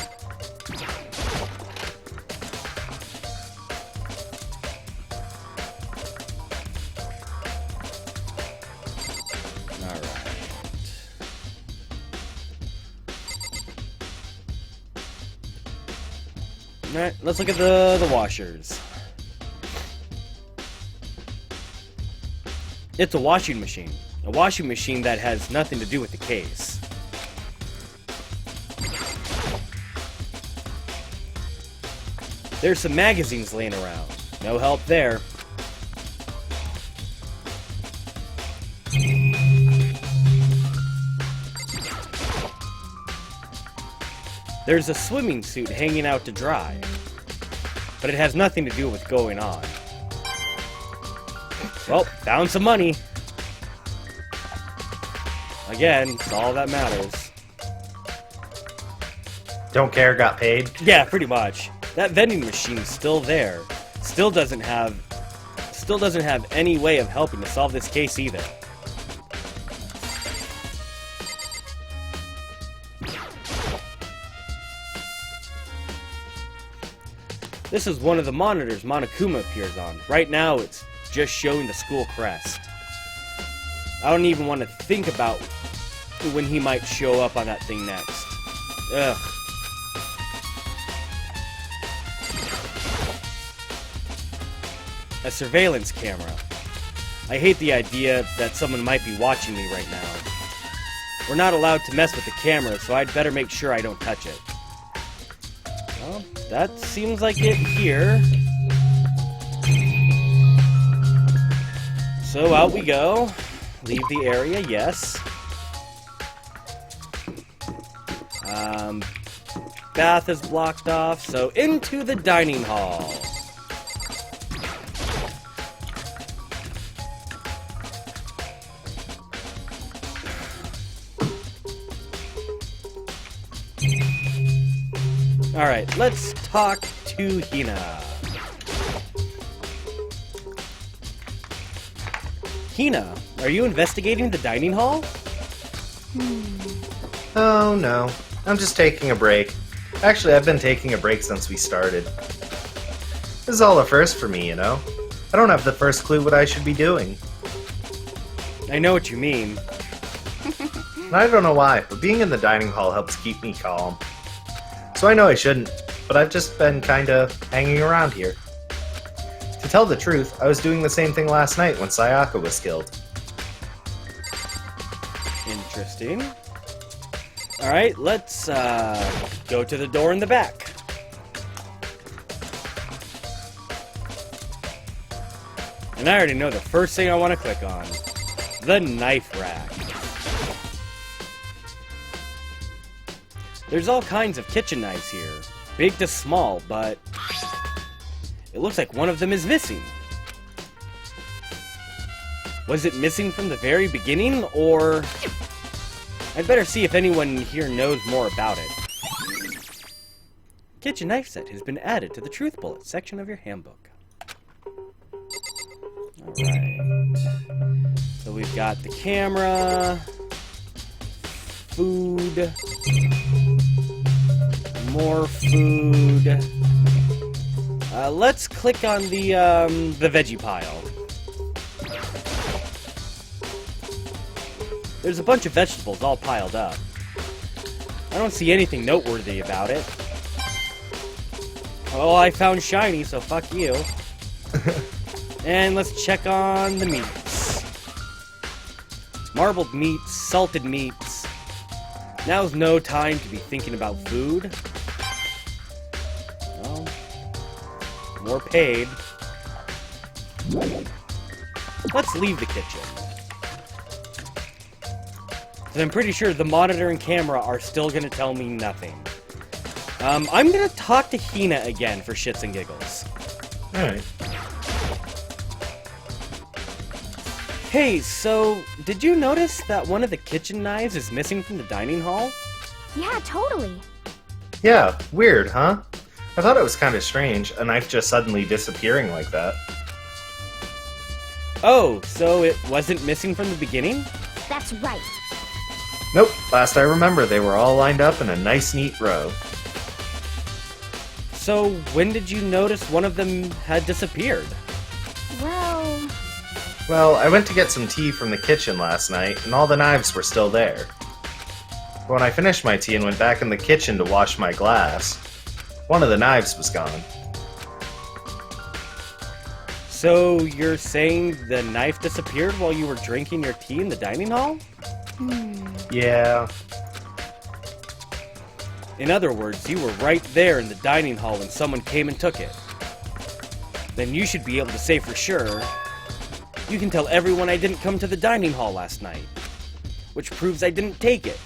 Alright, let's look at the washers. It's a washing machine. A washing machine that has nothing to do with the case. There's some magazines laying around. No help there. There's a swimming suit hanging out to dry, but it has nothing to do with going on. Well, found some money. Again, it's all that matters. Don't care, got paid. Yeah, pretty much. That vending machine's still there. Still doesn't have any way of helping to solve this case either. This is one of the monitors Monokuma appears on. Right now, it's just showing the school crest. I don't even want to think about when he might show up on that thing next. Ugh. A surveillance camera. I hate the idea that someone might be watching me right now. We're not allowed to mess with the camera, so I'd better make sure I don't touch it. Well, that seems like it here. So out we go. Leave the area, yes. Bath is blocked off, so into the dining hall. Alright, let's talk to Hina. Hina, are you investigating the dining hall? Oh, no. I'm just taking a break. Actually, I've been taking a break since we started. This is all a first for me, you know? I don't have the first clue what I should be doing. I know what you mean. And I don't know why, but being in the dining hall helps keep me calm. So I know I shouldn't, but I've just been kinda hanging around here. To tell the truth, I was doing the same thing last night when Sayaka was killed. Interesting. Alright, let's go to the door in the back. And I already know the first thing I want to click on. The knife rack. There's all kinds of kitchen knives here. Big to small, but it looks like one of them is missing. Was it missing from the very beginning, or... I'd better see if anyone here knows more about it. Kitchen knife set has been added to the Truth Bullet section of your handbook. Alright. So we've got the camera, food, more food. Let's click on the veggie pile. There's a bunch of vegetables all piled up. I don't see anything noteworthy about it. Oh, I found shiny, so fuck you. And let's check on the meats. Marbled meats, salted meats. Now's no time to be thinking about food. Well, more paid. Let's leave the kitchen. I'm pretty sure the monitor and camera are still going to tell me nothing. I'm going to talk to Hina again for shits and giggles. Alright. Hey, so, did you notice that one of the kitchen knives is missing from the dining hall? Yeah, totally. Yeah, weird, huh? I thought it was kinda strange, a knife just suddenly disappearing like that. Oh, so it wasn't missing from the beginning? That's right. Nope, last I remember they were all lined up in a nice neat row. So, when did you notice one of them had disappeared? Well, I went to get some tea from the kitchen last night, and all the knives were still there. But when I finished my tea and went back in the kitchen to wash my glass, one of the knives was gone. So, you're saying the knife disappeared while you were drinking your tea in the dining hall? Yeah. In other words, you were right there in the dining hall when someone came and took it. Then you should be able to say for sure, you can tell everyone I didn't come to the dining hall last night, which proves I didn't take it.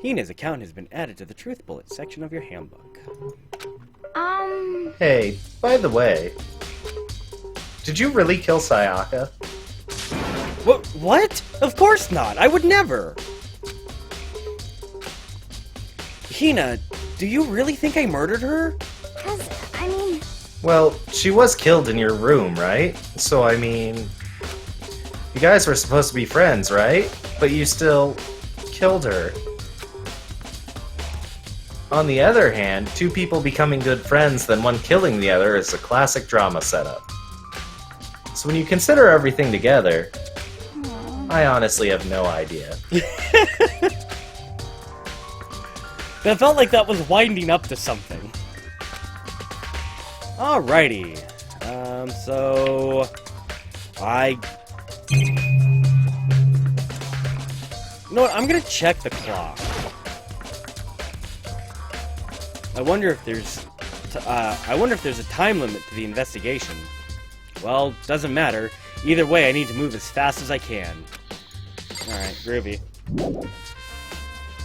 Hina's account has been added to the Truth Bullet section of your handbook. Hey, by the way, did you really kill Sayaka? What? Of course not! I would never! Hina, do you really think I murdered her? Well, she was killed in your room, right? So, I mean, you guys were supposed to be friends, right? But you still killed her. On the other hand, two people becoming good friends, then one killing the other is a classic drama setup. So when you consider everything together, I honestly have no idea. That felt like that was winding up to something. Alrighty. So... You know what, I'm gonna check the clock. I wonder if there's a time limit to the investigation. Well, doesn't matter. Either way, I need to move as fast as I can. Alright, groovy.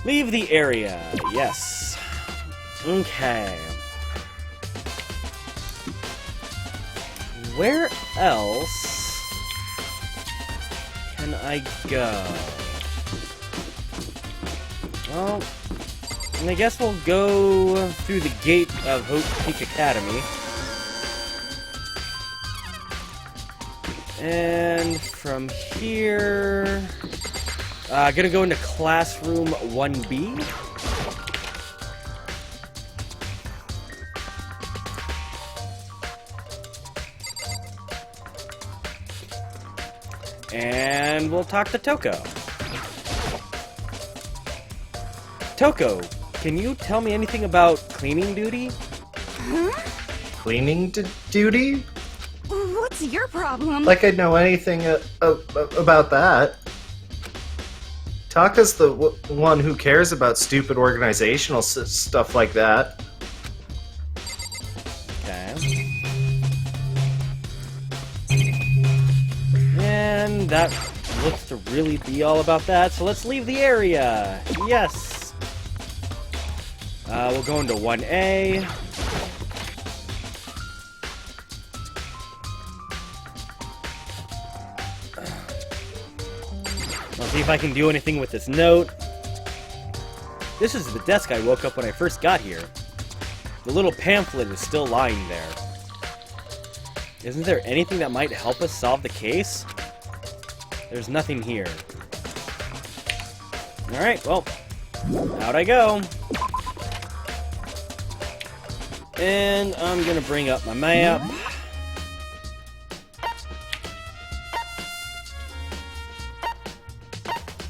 Leave the area. Yes. Okay. Where else can I go? Well, I guess we'll go through the gate of Hope Peak Academy. And from here... gonna go into classroom 1B. And we'll talk to Toko. Toko, can you tell me anything about cleaning duty? Cleaning duty? What's your problem? Like I'd know anything about that. Taka's the one who cares about stupid organizational stuff like that. Okay. And that looks to really be all about that, so let's leave the area. Yes. We'll go into 1A. Let's see if I can do anything with this note. This is the desk I woke up when I first got here. The little pamphlet is still lying there. Isn't there anything that might help us solve the case? There's nothing here. Alright, well, out I go. And I'm gonna bring up my map.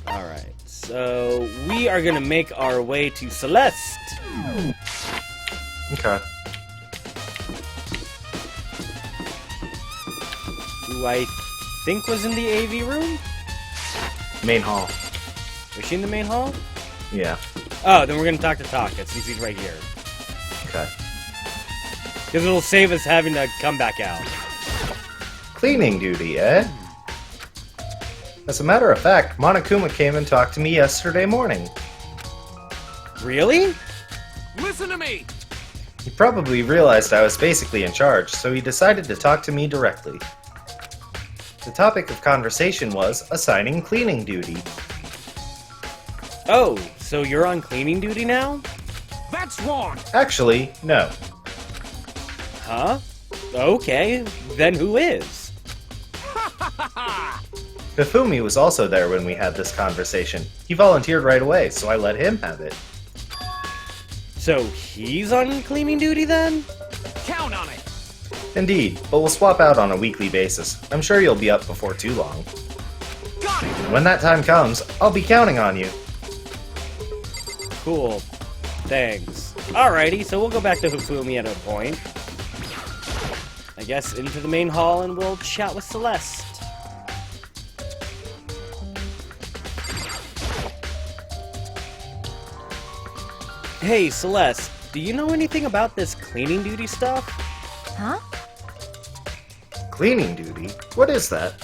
Alright, so we are gonna make our way to Celeste. Okay. Who I think was in the AV room? Main hall. Was she in the main hall? Yeah. Oh, then we're gonna talk to Taka since he's right here. Okay. Because it'll save us having to come back out. Cleaning duty, eh? As a matter of fact, Monokuma came and talked to me yesterday morning. Really? Listen to me! He probably realized I was basically in charge, so he decided to talk to me directly. The topic of conversation was assigning cleaning duty. Oh, so you're on cleaning duty now? That's wrong! Actually, no. Huh? Okay, then who is? Hifumi was also there when we had this conversation. He volunteered right away, so I let him have it. So he's on cleaning duty then? Count on it! Indeed, but we'll swap out on a weekly basis. I'm sure you'll be up before too long. Got it! When that time comes, I'll be counting on you. Cool. Thanks. Alrighty, so we'll go back to Hifumi at a point. I guess into the main hall and we'll chat with Celeste. Hey, Celeste, do you know anything about this cleaning duty stuff? Huh? Cleaning duty? What is that?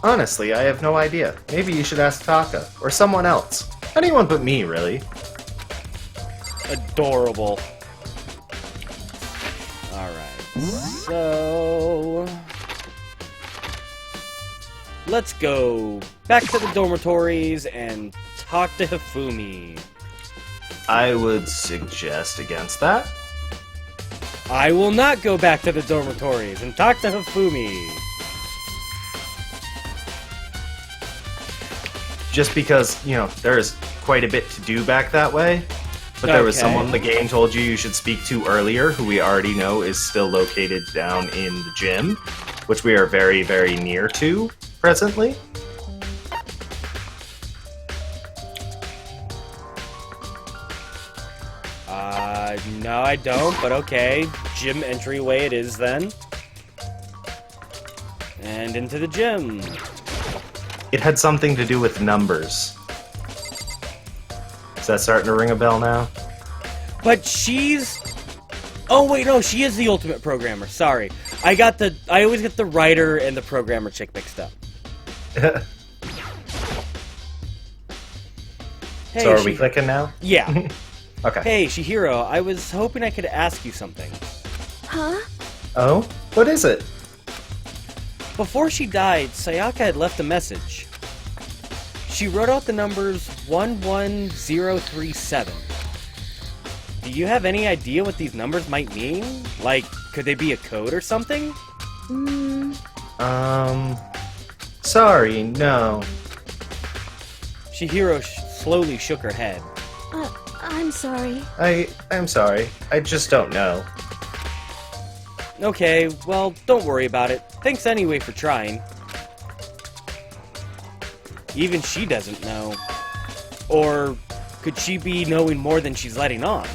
Honestly, I have no idea. Maybe you should ask Taka, or someone else. Anyone but me, really. Adorable. Alright, so... let's go back to the dormitories and talk to Hifumi. I would suggest against that. I will not go back to the dormitories and talk to Hifumi. Just because, there's quite a bit to do back that way. But there was Okay. someone the game told you should speak to earlier, who we already know is still located down in the gym, which we are very, very near to presently. No, I don't, but okay. Gym entryway it is then. And into the gym. It had something to do with numbers. Is that starting to ring a bell now? But she's... Oh, wait, no, she is the ultimate programmer. Sorry. I always get the writer and the programmer chick mixed up. Hey, So are we clicking now? Yeah. Okay. Hey, Shihiro, I was hoping I could ask you something. Huh? Oh? What is it? Before she died, Sayaka had left a message. She wrote out the numbers 11037. Do you have any idea what these numbers might mean? Like, could they be a code or something? Sorry, no. Shihiro slowly shook her head. I'm sorry. I'm sorry. I just don't know. Okay, well, don't worry about it. Thanks anyway for trying. Even she doesn't know. Or could she be knowing more than she's letting on?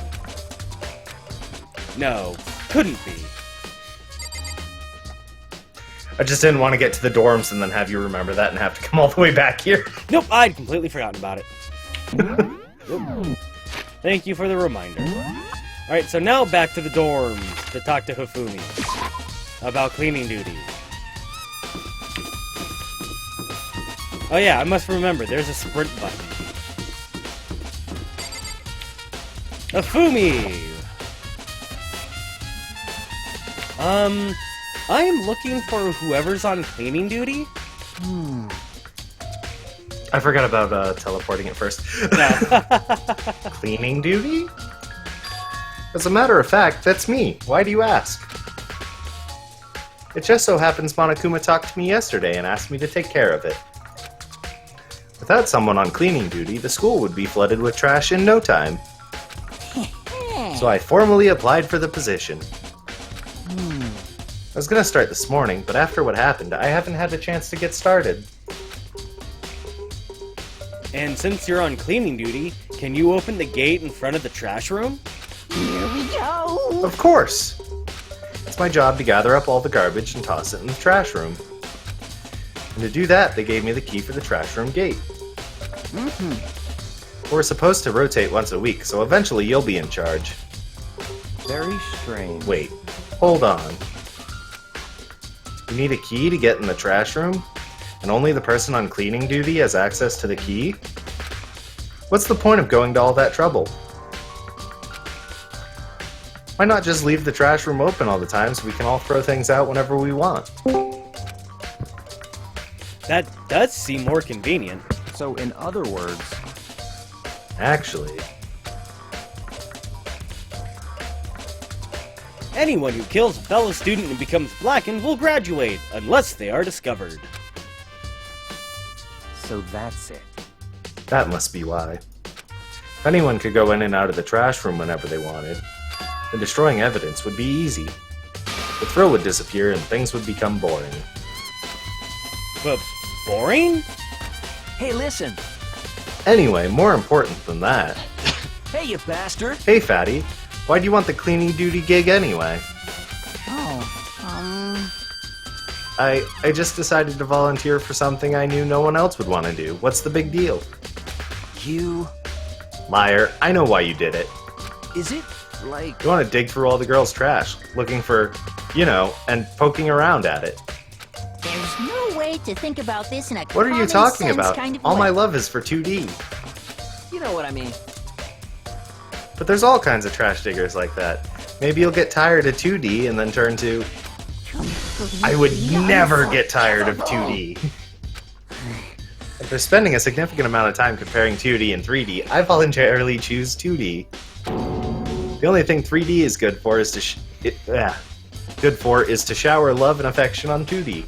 No, couldn't be. I just didn't want to get to the dorms and then have you remember that and have to come all the way back here. Nope, I'd completely forgotten about it. Yep. Thank you for the reminder. Alright, so now back to the dorms to talk to Hifumi about cleaning duty. Oh yeah, I must remember, there's a sprint button. Hifumi! I am looking for whoever's on cleaning duty. I forgot about teleporting at first. No. Cleaning duty? As a matter of fact, that's me. Why do you ask? It just so happens Monokuma talked to me yesterday and asked me to take care of it. Without someone on cleaning duty, the school would be flooded with trash in no time. So I formally applied for the position. I was gonna start this morning, but after what happened, I haven't had a chance to get started. And since you're on cleaning duty, can you open the gate in front of the trash room? Here we go. Of course! It's my job to gather up all the garbage and toss it in the trash room. And to do that, they gave me the key for the trash room gate. We're supposed to rotate once a week, so eventually you'll be in charge. Very strange. Wait, hold on. You need a key to get in the trash room? And only the person on cleaning duty has access to the key? What's the point of going to all that trouble? Why not just leave the trash room open all the time so we can all throw things out whenever we want? That does seem more convenient. So, in other words, Actually, Anyone who kills a fellow student and becomes blackened will graduate, unless they are discovered. so that's it. that must be why. If anyone could go in and out of the trash room whenever they wanted, then destroying evidence would be easy. The thrill would disappear and things would become boring. But boring? Hey, listen. Anyway, more important than that. Hey, you bastard. Hey, Fatty, why do you want the cleaning duty gig anyway? I just decided to volunteer for something I knew no one else would want to do. What's the big deal? You... Liar, I know why you did it. Is it, like... You want to dig through all the girls' trash, looking for, and poking around at it. There's no way to think about this in a What are you common talking sense about? kind of All way. my love is for 2D. You know what I mean. But there's all kinds of trash diggers like that. Maybe you'll get tired of 2D and then turn to... I would never get tired of 2D. After spending a significant amount of time comparing 2D and 3D, I voluntarily choose 2D. The only thing 3D is good for is to shower love and affection on 2D.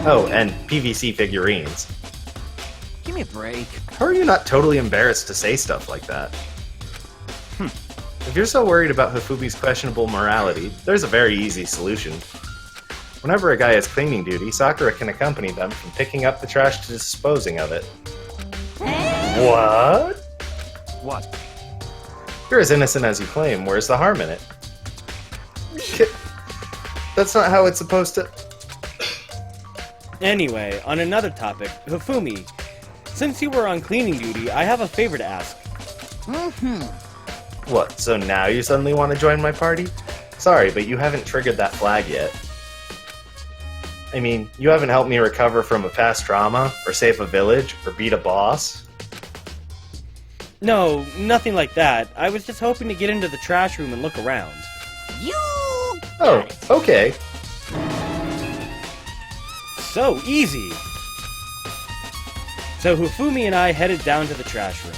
Oh, and PVC figurines. Give me a break. How are you not totally embarrassed to say stuff like that? If you're so worried about Hifumi's questionable morality, there's a very easy solution. Whenever a guy has cleaning duty, Sakura can accompany them from picking up the trash to disposing of it. What? What? You're as innocent as you claim. Where's the harm in it? That's not how it's supposed to... Anyway, on another topic, Hifumi, since you were on cleaning duty, I have a favor to ask. What, so now you suddenly want to join my party? Sorry, but you haven't triggered that flag yet. I mean, you haven't helped me recover from a past trauma, or save a village, or beat a boss. No, nothing like that. I was just hoping to get into the trash room and look around. You. Oh, okay. So easy! So Hifumi and I headed down to the trash room.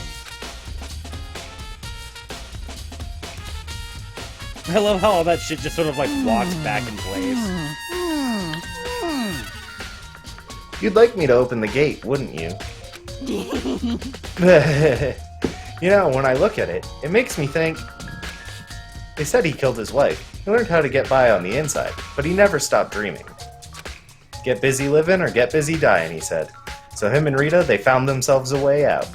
I love how all that shit just sort of like walks back in place. You'd like me to open the gate, wouldn't you? You know, when I look at it, it makes me think... They said he killed his wife. He learned how to get by on the inside, but he never stopped dreaming. Get busy living or get busy dying, he said. So him and Rita, they found themselves a way out.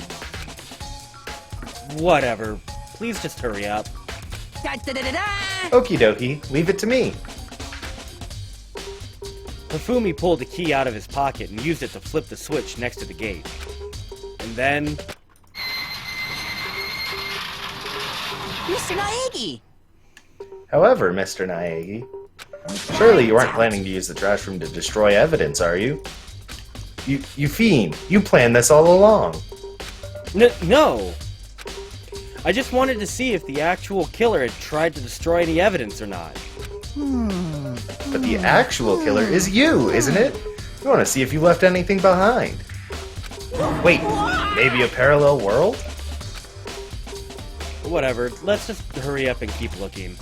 Whatever. Please just hurry up. Okie dokie, leave it to me. Hifumi pulled a key out of his pocket and used it to flip the switch next to the gate. And then... Mr. Naegi! However, Mr. Naegi, surely you aren't planning to use the trash room to destroy evidence, are you? You fiend, you planned this all along. No! I just wanted to see if the actual killer had tried to destroy any evidence or not. But the actual killer is you, isn't it? You want to see if you left anything behind. Wait, maybe a parallel world? Whatever, let's just hurry up and keep looking.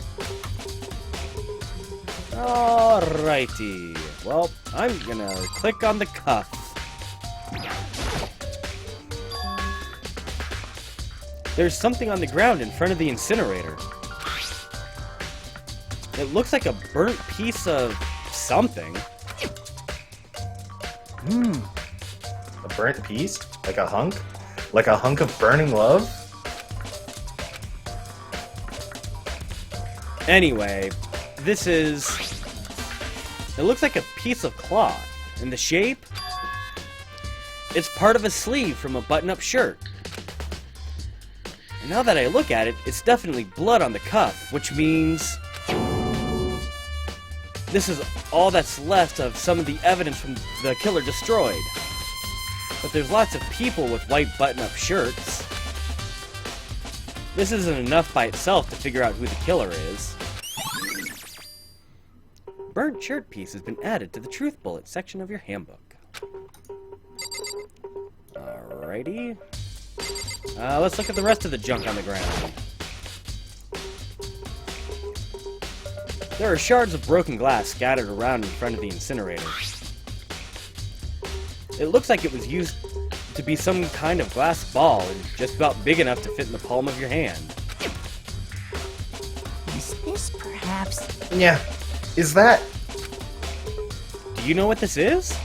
Alrighty. Well, I'm gonna click on the cuff. There's something on the ground in front of the incinerator. It looks like a burnt piece of something. A burnt piece? Like a hunk? Like a hunk of burning love? Anyway, this is... It looks like a piece of cloth. And the shape? It's part of a sleeve from a button-up shirt. And now that I look at it, it's definitely blood on the cuff, which means... This is all that's left of some of the evidence from the killer destroyed. But there's lots of people with white button-up shirts. This isn't enough by itself to figure out who the killer is. Burnt shirt piece has been added to the Truth Bullet section of your handbook. Alrighty. Let's look at the rest of the junk on the ground. There are shards of broken glass scattered around in front of the incinerator. It looks like it was used to be some kind of glass ball and just about big enough to fit in the palm of your hand. Is this perhaps... Yeah. Is that... Do you know what this is?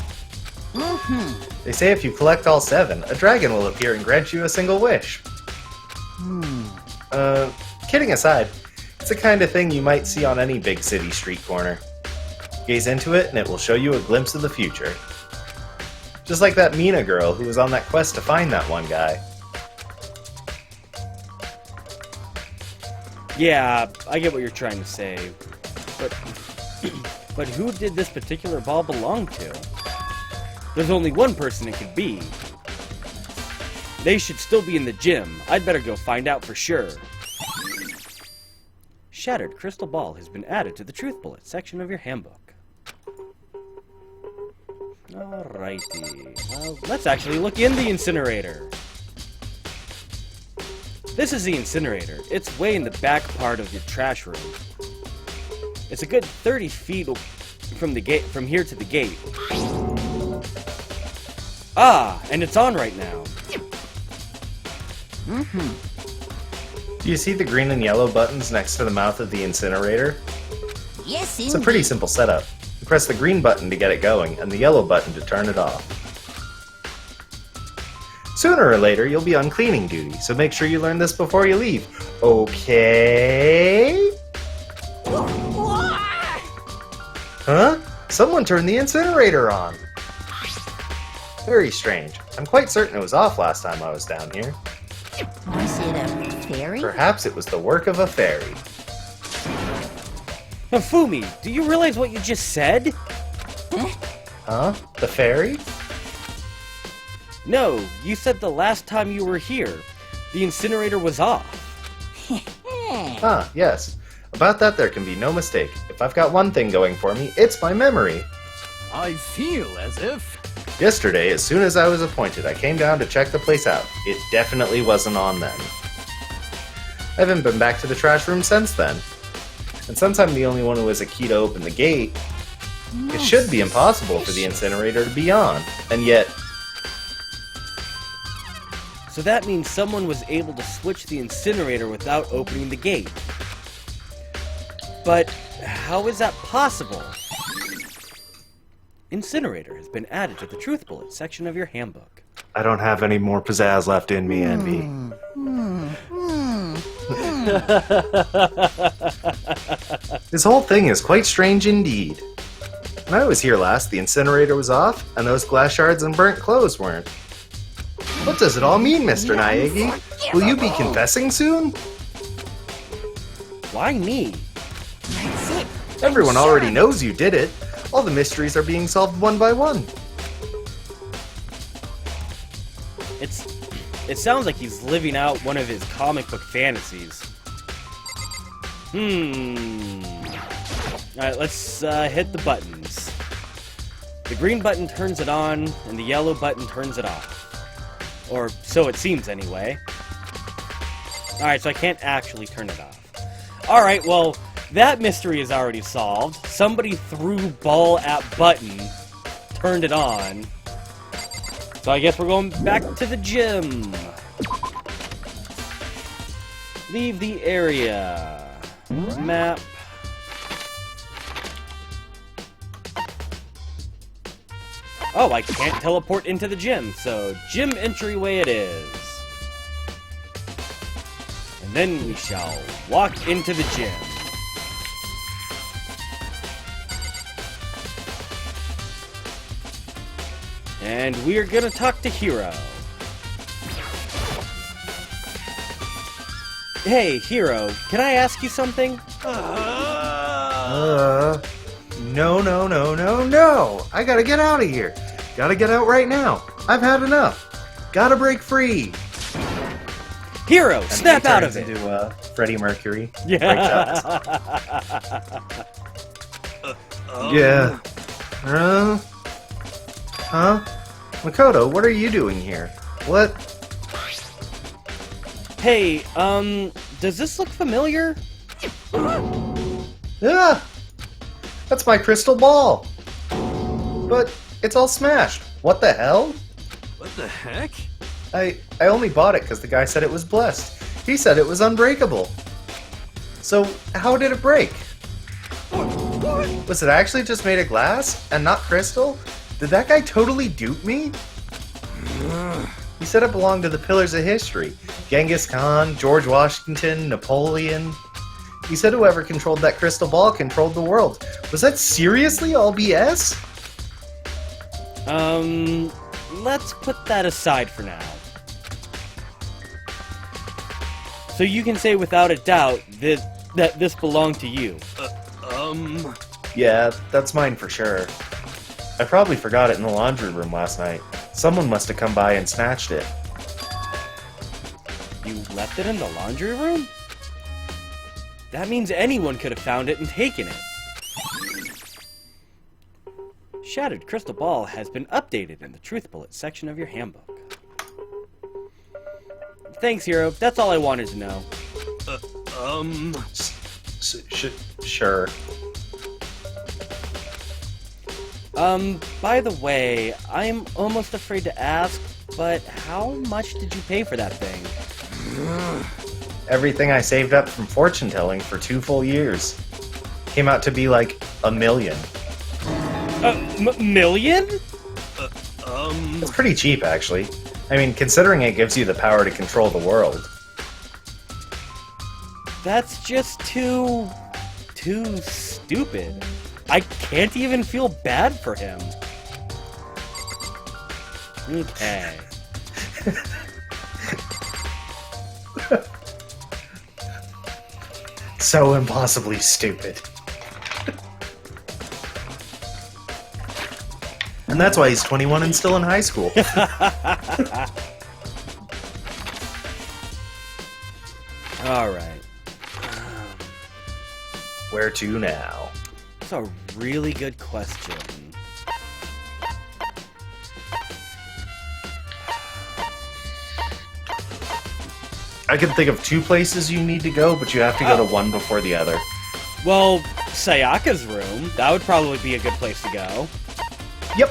They say if you collect all 7, a dragon will appear and grant you a single wish. Kidding aside, it's the kind of thing you might see on any big city street corner. Gaze into it and it will show you a glimpse of the future. Just like that Mina girl who was on that quest to find that one guy. Yeah, I get what you're trying to say. But who did this particular ball belong to? There's only one person it could be. They should still be in the gym. I'd better go find out for sure. Shattered crystal ball has been added to the Truth Bullet section of your handbook. Alrighty. Well, let's actually look in the incinerator. This is the incinerator. It's way in the back part of your trash room. It's a good 30 feet from the gate, from here to the gate. Ah, and it's on right now. Do you see the green and yellow buttons next to the mouth of the incinerator? Yes, It's a pretty simple setup. You press the green button to get it going, and the yellow button to turn it off. Sooner or later, you'll be on cleaning duty, so make sure you learn this before you leave. Okay? Huh? Someone turned the incinerator on. Very strange. I'm quite certain it was off last time I was down here. Was it a fairy? Perhaps it was the work of a fairy. Fumi, do you realize what you just said? Huh? The fairy? No, you said the last time you were here, the incinerator was off. Ah, yes. About that there can be no mistake. If I've got one thing going for me, it's my memory. I feel as if... Yesterday, as soon as I was appointed, I came down to check the place out. It definitely wasn't on then. I haven't been back to the trash room since then. And since I'm the only one who has a key to open the gate, it should be impossible for the incinerator to be on. And yet... So that means someone was able to switch the incinerator without opening the gate. But how is that possible? Incinerator has been added to the Truth Bullet section of your handbook. I don't have any more pizzazz left in me, Envy. This whole thing is quite strange indeed. When I was here last, the incinerator was off, and those glass shards and burnt clothes weren't. What does it all mean, Mr. Naegi? Will you be confessing soon? Why me? That's it. Everyone already knows you did it. All the mysteries are being solved one by one. It sounds like he's living out one of his comic book fantasies. Alright, let's hit the buttons. The green button turns it on, and the yellow button turns it off. Or so it seems anyway. Alright, so I can't actually turn it off. Alright, well, that mystery is already solved. Somebody threw ball at button, turned it on. So I guess we're going back to the gym. Leave the area. Map. Oh, I can't teleport into the gym, so gym entryway it is. And then we shall walk into the gym. And we're gonna talk to Hiro. Hey, Hiro, can I ask you something? No. I gotta get out of here. Gotta get out right now. I've had enough. Gotta break free. Hiro, And snap he out turns of it. into Freddie Mercury. Yeah. Yeah. Huh? Makoto, what are you doing here? What? Hey, does this look familiar? Yeah! That's my crystal ball! But it's all smashed. What the hell? What the heck? I only bought it because the guy said it was blessed. He said it was unbreakable. So, how did it break? Was it actually just made of glass and not crystal? Did that guy totally dupe me? He said it belonged to the pillars of history. Genghis Khan, George Washington, Napoleon. He said whoever controlled that crystal ball controlled the world. Was that seriously all BS? Let's put that aside for now. So you can say without a doubt that this belonged to you. Yeah, that's mine for sure. I probably forgot it in the laundry room last night. Someone must have come by and snatched it. You left it in the laundry room? That means anyone could have found it and taken it. Shattered Crystal Ball has been updated in the Truth Bullet section of your handbook. Thanks, Hiro. That's all I wanted to know. Sure. By the way, I'm almost afraid to ask, but how much did you pay for that thing? everything I saved up from fortune telling for 2 full years. Came out to be like $1 million. Million? It's pretty cheap, actually. I mean, considering it gives you the power to control the world. That's just too stupid. I can't even feel bad for him. Okay. So impossibly stupid. And that's why he's 21 and still in high school. Alright. Where to now? That's a really good question. I can think of 2 places you need to go, but you have to go to one before the other. Well, Sayaka's room. That would probably be a good place to go. Yep.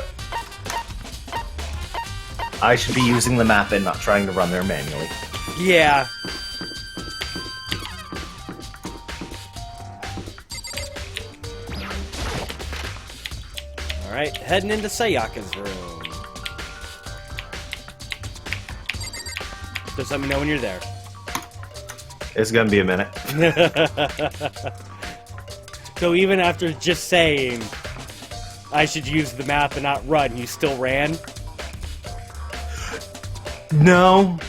I should be using the map and not trying to run there manually. Yeah. Alright, heading into Sayaka's room. Just let me know when you're there. It's gonna be a minute. So even after just saying I should use the map and not run, you still ran? No,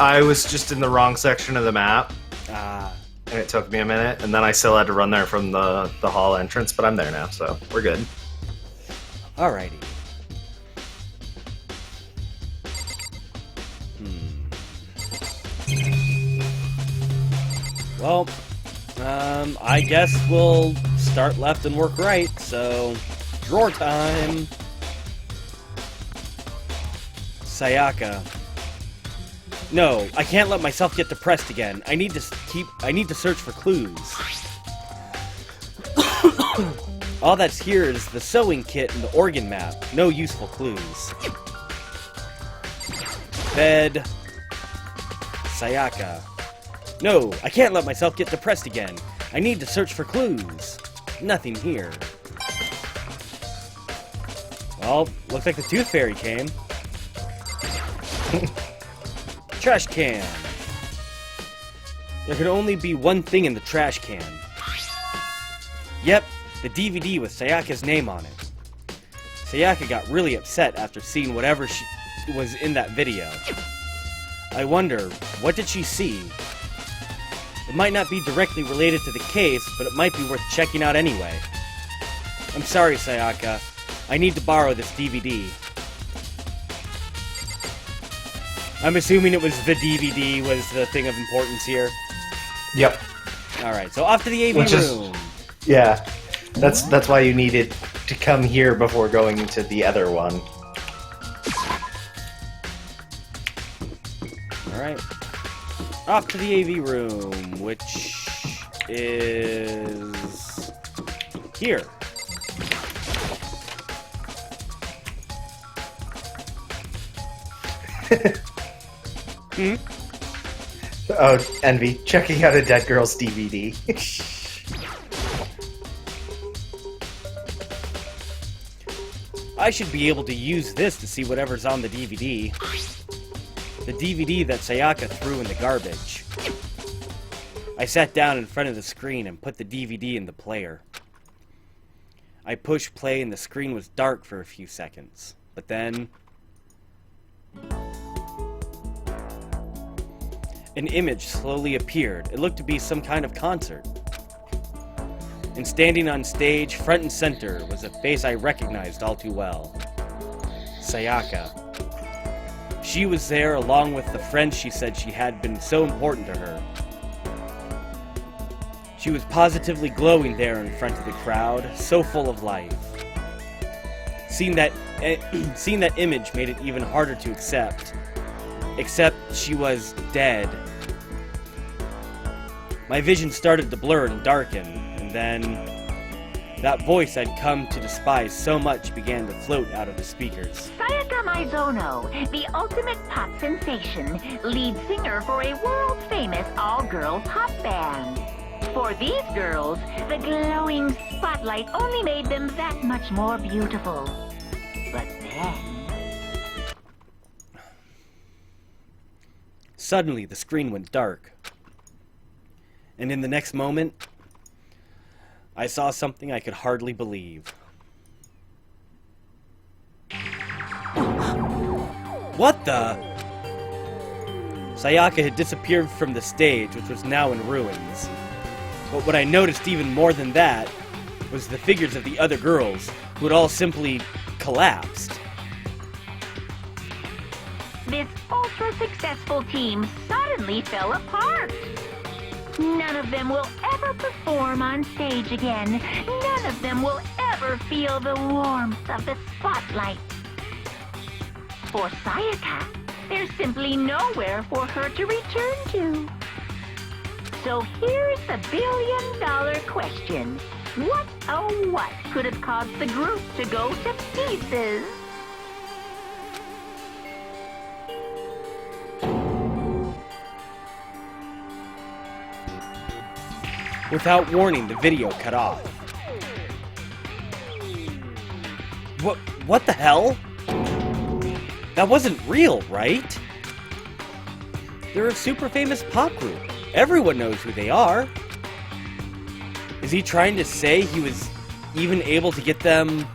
I was just in the wrong section of the map, Ah. and it took me a minute, and then I still had to run there from the hall entrance, but I'm there now, so we're good. Alrighty. Well, I guess we'll start left and work right, so drawer time. Sayaka. No, I can't let myself get depressed again. I need to search for clues. All that's here is the sewing kit and the organ map. No useful clues. Bed. Sayaka. No, I can't let myself get depressed again. I need to search for clues. Nothing here. Well, looks like the Tooth Fairy came. Trash can. There could only be one thing in the trash can. Yep, the DVD with Sayaka's name on it. Sayaka got really upset after seeing whatever was in that video. I wonder, what did she see? It might not be directly related to the case, but it might be worth checking out anyway. I'm sorry, Sayaka. I need to borrow this DVD. I'm assuming it was the DVD was the thing of importance here. Yep. Alright, so off to the AV room. Yeah, that's why you needed to come here before going into the other one. Alright. Off to the AV room, which is here. Oh, Envy, checking out a Dead Girls DVD. I should be able to use this to see whatever's on the DVD. The DVD that Sayaka threw in the garbage. I sat down in front of the screen and put the DVD in the player. I pushed play and the screen was dark for a few seconds. But then... an image slowly appeared. It looked to be some kind of concert. And standing on stage, front and center, was a face I recognized all too well. Sayaka. She was there along with the friends she said she had been so important to her. She was positively glowing there in front of the crowd, so full of life. Seeing that image made it even harder to accept. Except she was dead. My vision started to blur and darken, and That voice I'd come to despise so much began to float out of the speakers. Sayaka Maizono, the ultimate pop sensation, lead singer for a world-famous all-girl pop band. For these girls, the glowing spotlight only made them that much more beautiful. But then... Suddenly, the screen went dark. And in the next moment, I saw something I could hardly believe. What the? Sayaka had disappeared from the stage, which was now in ruins. But what I noticed even more than that was the figures of the other girls, who had all simply collapsed. This ultra-successful team suddenly fell apart. None of them will ever perform on stage again. None of them will ever feel the warmth of the spotlight. For Sayaka, there's simply nowhere for her to return to. So here's the billion-dollar question. What, oh what, could have caused the group to go to pieces? Without warning, the video cut off. What the hell? That wasn't real, right? They're a super famous pop group. Everyone knows who they are. Is he trying to say he was even able to get them?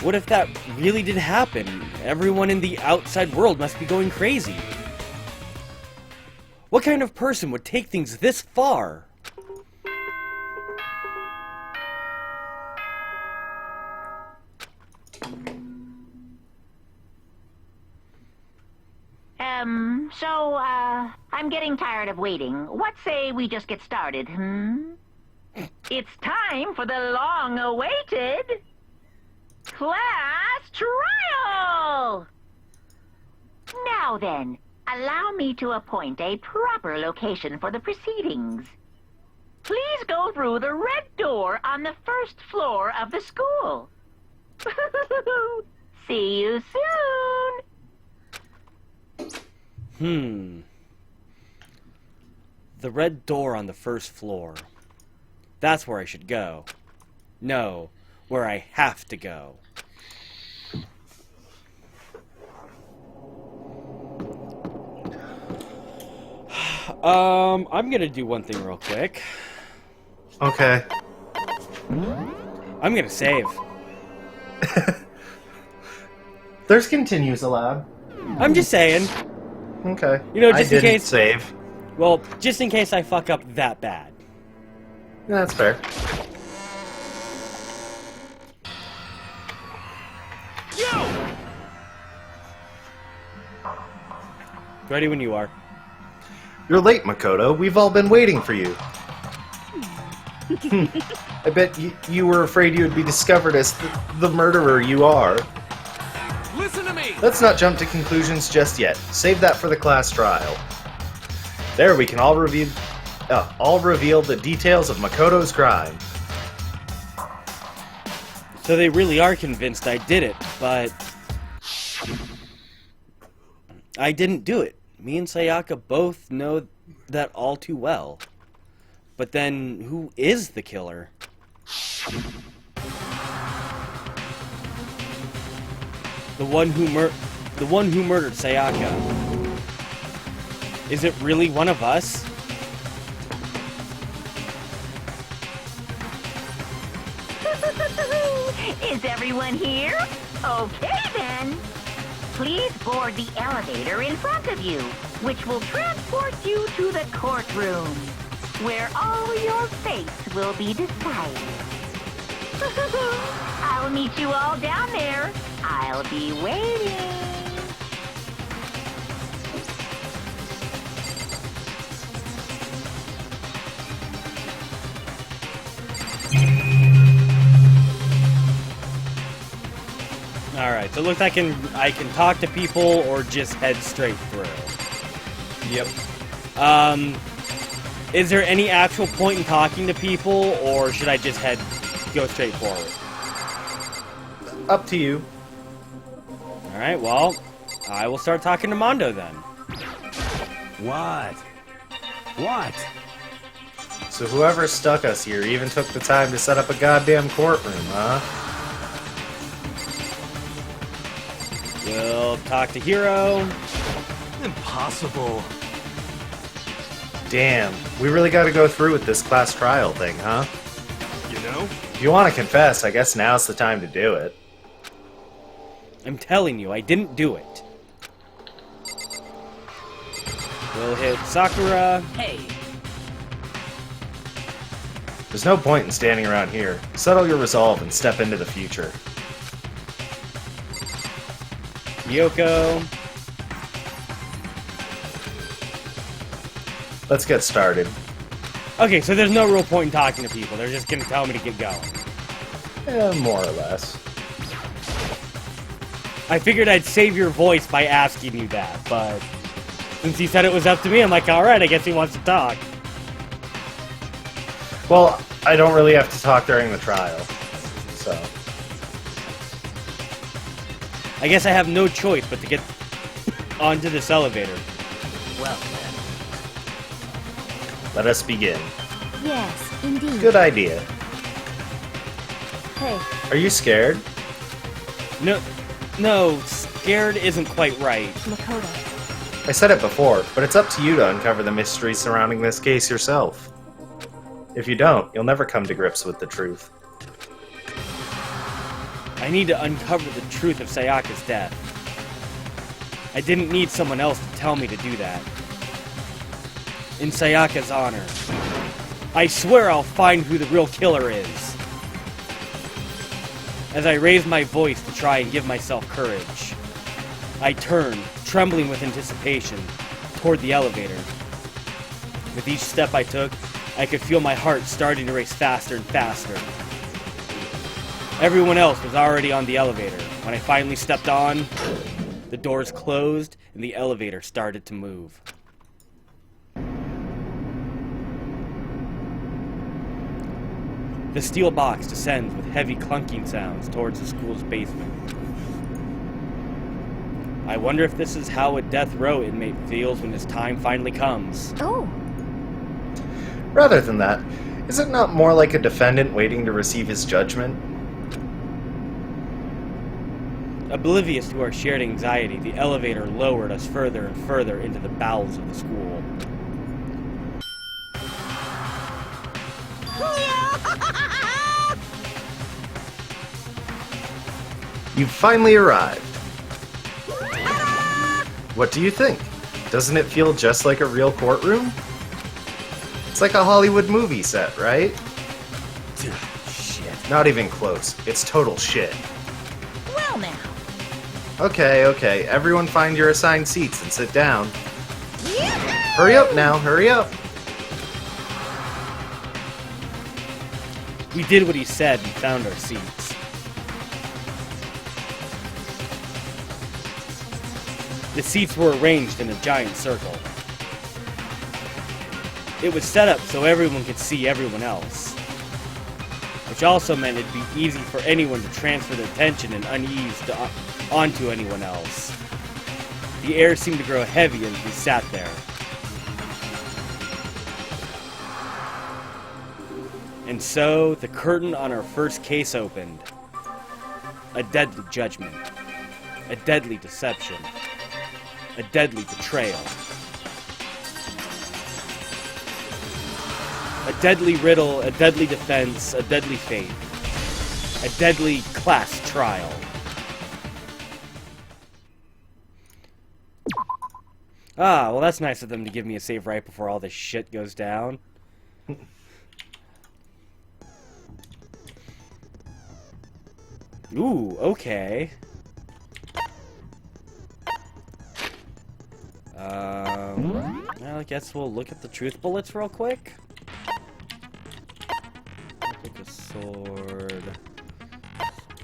What if that really did happen? Everyone in the outside world must be going crazy. What kind of person would take things this far? I'm getting tired of waiting. What say we just get started, It's time for the long-awaited class trial! Now then, allow me to appoint a proper location for the proceedings. Please go through the red door on the first floor of the school. See you soon! The red door on the first floor. That's where I should go. No, where I have to go. I'm gonna do one thing real quick. Okay. I'm gonna save. There's continues allowed. I'm just saying. Okay. You know, just I in didn't case. save. Well, just in case I fuck up that bad. Yeah, that's fair. Ready when you are. You're late, Makoto. We've all been waiting for you. I bet you were afraid you would be discovered as the murderer you are. Listen to me! Let's not jump to conclusions just yet. Save that for the class trial. There we can all reveal the details of Makoto's crime. So they really are convinced I did it, but I didn't do it. Me and Sayaka both know that all too well. But then, who is the killer? The one who murdered Sayaka. Is it really one of us? Is everyone here? Okay then. Please board the elevator in front of you, which will transport you to the courtroom, where all your fates will be decided. I'll meet you all down there. I'll be waiting. Alright, so it looks like I can talk to people or just head straight through. Yep. Is there any actual point in talking to people, or should I just head go straight forward? Up to you. Alright, well, I will start talking to Mondo then. What? What? So whoever stuck us here even took the time to set up a goddamn courtroom, huh? We'll talk to Hiro. Impossible. Damn, we really gotta go through with this class trial thing, huh? You know? If you want to confess, I guess now's the time to do it. I'm telling you, I didn't do it. We'll hit Sakura. Hey, There's no point in standing around here. Settle your resolve and step into the future. Yoko. Let's get started. Okay, so there's no real point in talking to people. They're just gonna tell me to get going. More or less. I figured I'd save your voice by asking you that, but since he said it was up to me, I'm like, alright, I guess he wants to talk. Well, I don't really have to talk during the trial, so... I guess I have no choice but to get onto this elevator. well then. Let us begin. Yes, indeed. Good idea. Hey, Are you scared? No, scared isn't quite right. Makoto. I said it before, but it's up to you to uncover the mystery surrounding this case yourself. If you don't, you'll never come to grips with the truth. I need to uncover the truth of Sayaka's death. I didn't need someone else to tell me to do that. In Sayaka's honor, I swear I'll find who the real killer is. As I raise my voice to try and give myself courage, I turn, trembling with anticipation, toward the elevator. With each step I took, I could feel my heart starting to race faster and faster. Everyone else was already on the elevator. When I finally stepped on, the doors closed and the elevator started to move. The steel box descends with heavy clunking sounds towards the school's basement. I wonder if this is how a death row inmate feels when his time finally comes. Oh, Rather than that, is it not more like a defendant waiting to receive his judgment? Oblivious to our shared anxiety, the elevator lowered us further and further into the bowels of the school. You've finally arrived. What do you think? Doesn't it feel just like a real courtroom? It's like a Hollywood movie set, right? Shit. Not even close. It's total shit. Well now. Okay, everyone find your assigned seats and sit down. Hurry up now, hurry up! We did what he said and found our seats. The seats were arranged in a giant circle. It was set up so everyone could see everyone else, which also meant it'd be easy for anyone to transfer their tension and unease onto anyone else. The air seemed to grow heavy as we sat there. And so, the curtain on our first case opened. A deadly judgment. A deadly deception. A deadly betrayal. A deadly riddle, a deadly defense, a deadly fate. A deadly class trial. Ah, well that's nice of them to give me a save right before all this shit goes down. Ooh, okay. Well, I guess we'll look at the truth bullets real quick. Look at the sword.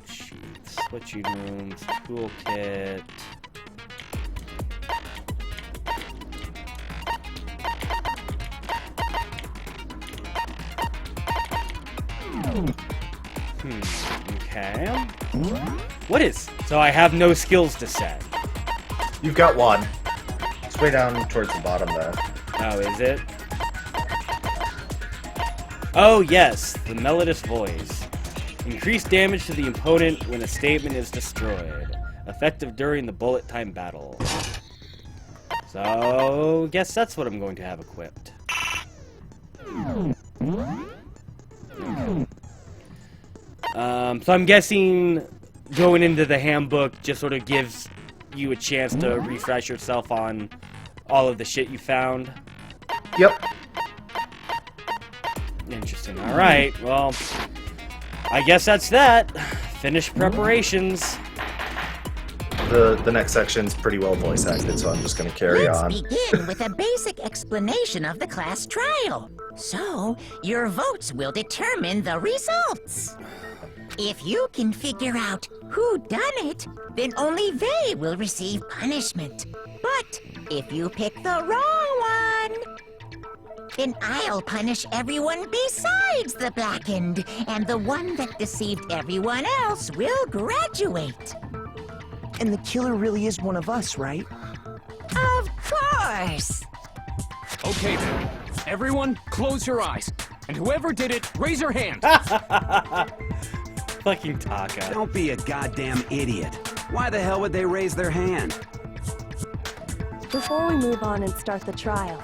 Sheets, switching rooms, toolkit. Okay. What is? So I have no skills to set. You've got one. It's way down towards the bottom there. Oh, is it? Oh, yes, the melodious voice. Increased damage to the opponent when a statement is destroyed. Effective during the bullet time battle. So, guess that's what I'm going to have equipped. So I'm guessing going into the handbook just sort of gives you a chance to refresh yourself on all of the shit you found. Yep. Interesting. Alright, well, I guess that's that. Finish preparations. The next section's pretty well voice acted, so I'm just gonna carry on. Let's begin with a basic explanation of the class trial. So, your votes will determine the results. If you can figure out who done it, then only they will receive punishment. But if you pick the wrong one, then I'll punish everyone besides the blackened, and the one that deceived everyone else will graduate. And the killer really is one of us, right? Of course! Okay then. Everyone, close your eyes. And whoever did it, raise your hand. Fucking Taka. Don't be a goddamn idiot. Why the hell would they raise their hand? Before we move on and start the trial,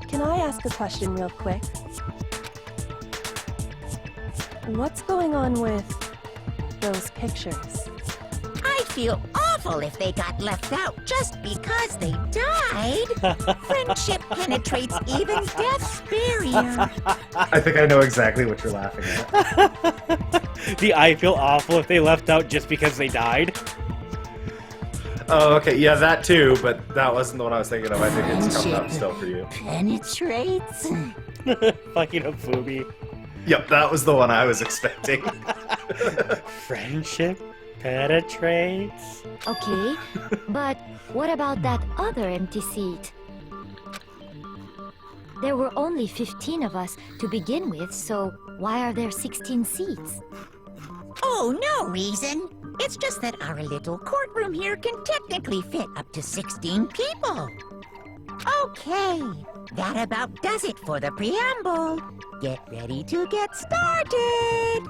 can I ask a question real quick? What's going on with those pictures? I feel awful if they got left out just because they died. Friendship penetrates even death's barrier. I think I know exactly what you're laughing at. The I feel awful if they left out just because they died. Oh, okay, yeah, that too, but that wasn't the one I was thinking of. I think it's coming up still for you. Penetrates? Fucking Afubi. Yep, that was the one I was expecting. Friendship penetrates. Okay, but what about that other empty seat? There were only 15 of us to begin with, so why are there 16 seats? Oh, no reason. It's just that our little courtroom here can technically fit up to 16 people. Okay, that about does it for the preamble. Get ready to get started.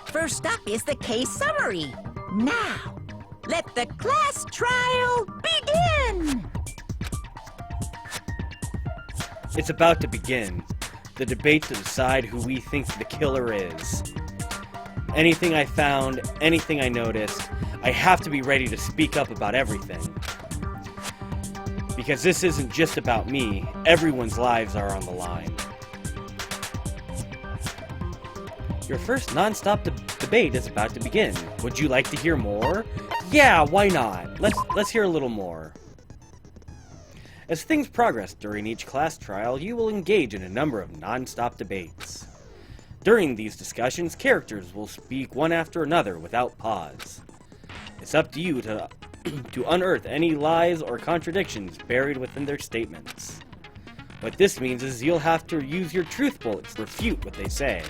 First up is the case summary. Now, let the class trial begin. It's about to begin. The debate to decide who we think the killer is. Anything I found, anything I noticed, I have to be ready to speak up about everything. Because this isn't just about me, everyone's lives are on the line. Your first non-stop debate is about to begin. Would you like to hear more? Yeah, why not? Let's hear a little more. As things progress during each class trial, you will engage in a number of non-stop debates. During these discussions, characters will speak one after another without pause. It's up to you to unearth any lies or contradictions buried within their statements. What this means is you'll have to use your truth bullets to refute what they say.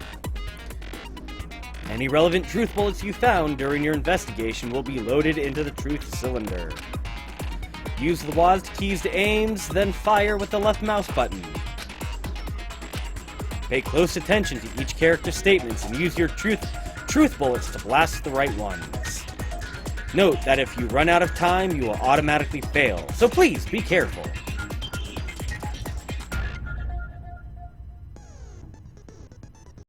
Any relevant truth bullets you found during your investigation will be loaded into the truth cylinder. Use the WASD keys to aims, then fire with the left mouse button. Pay close attention to each character's statements and use your truth bullets to blast the right ones. Note that if you run out of time, you will automatically fail, so please be careful.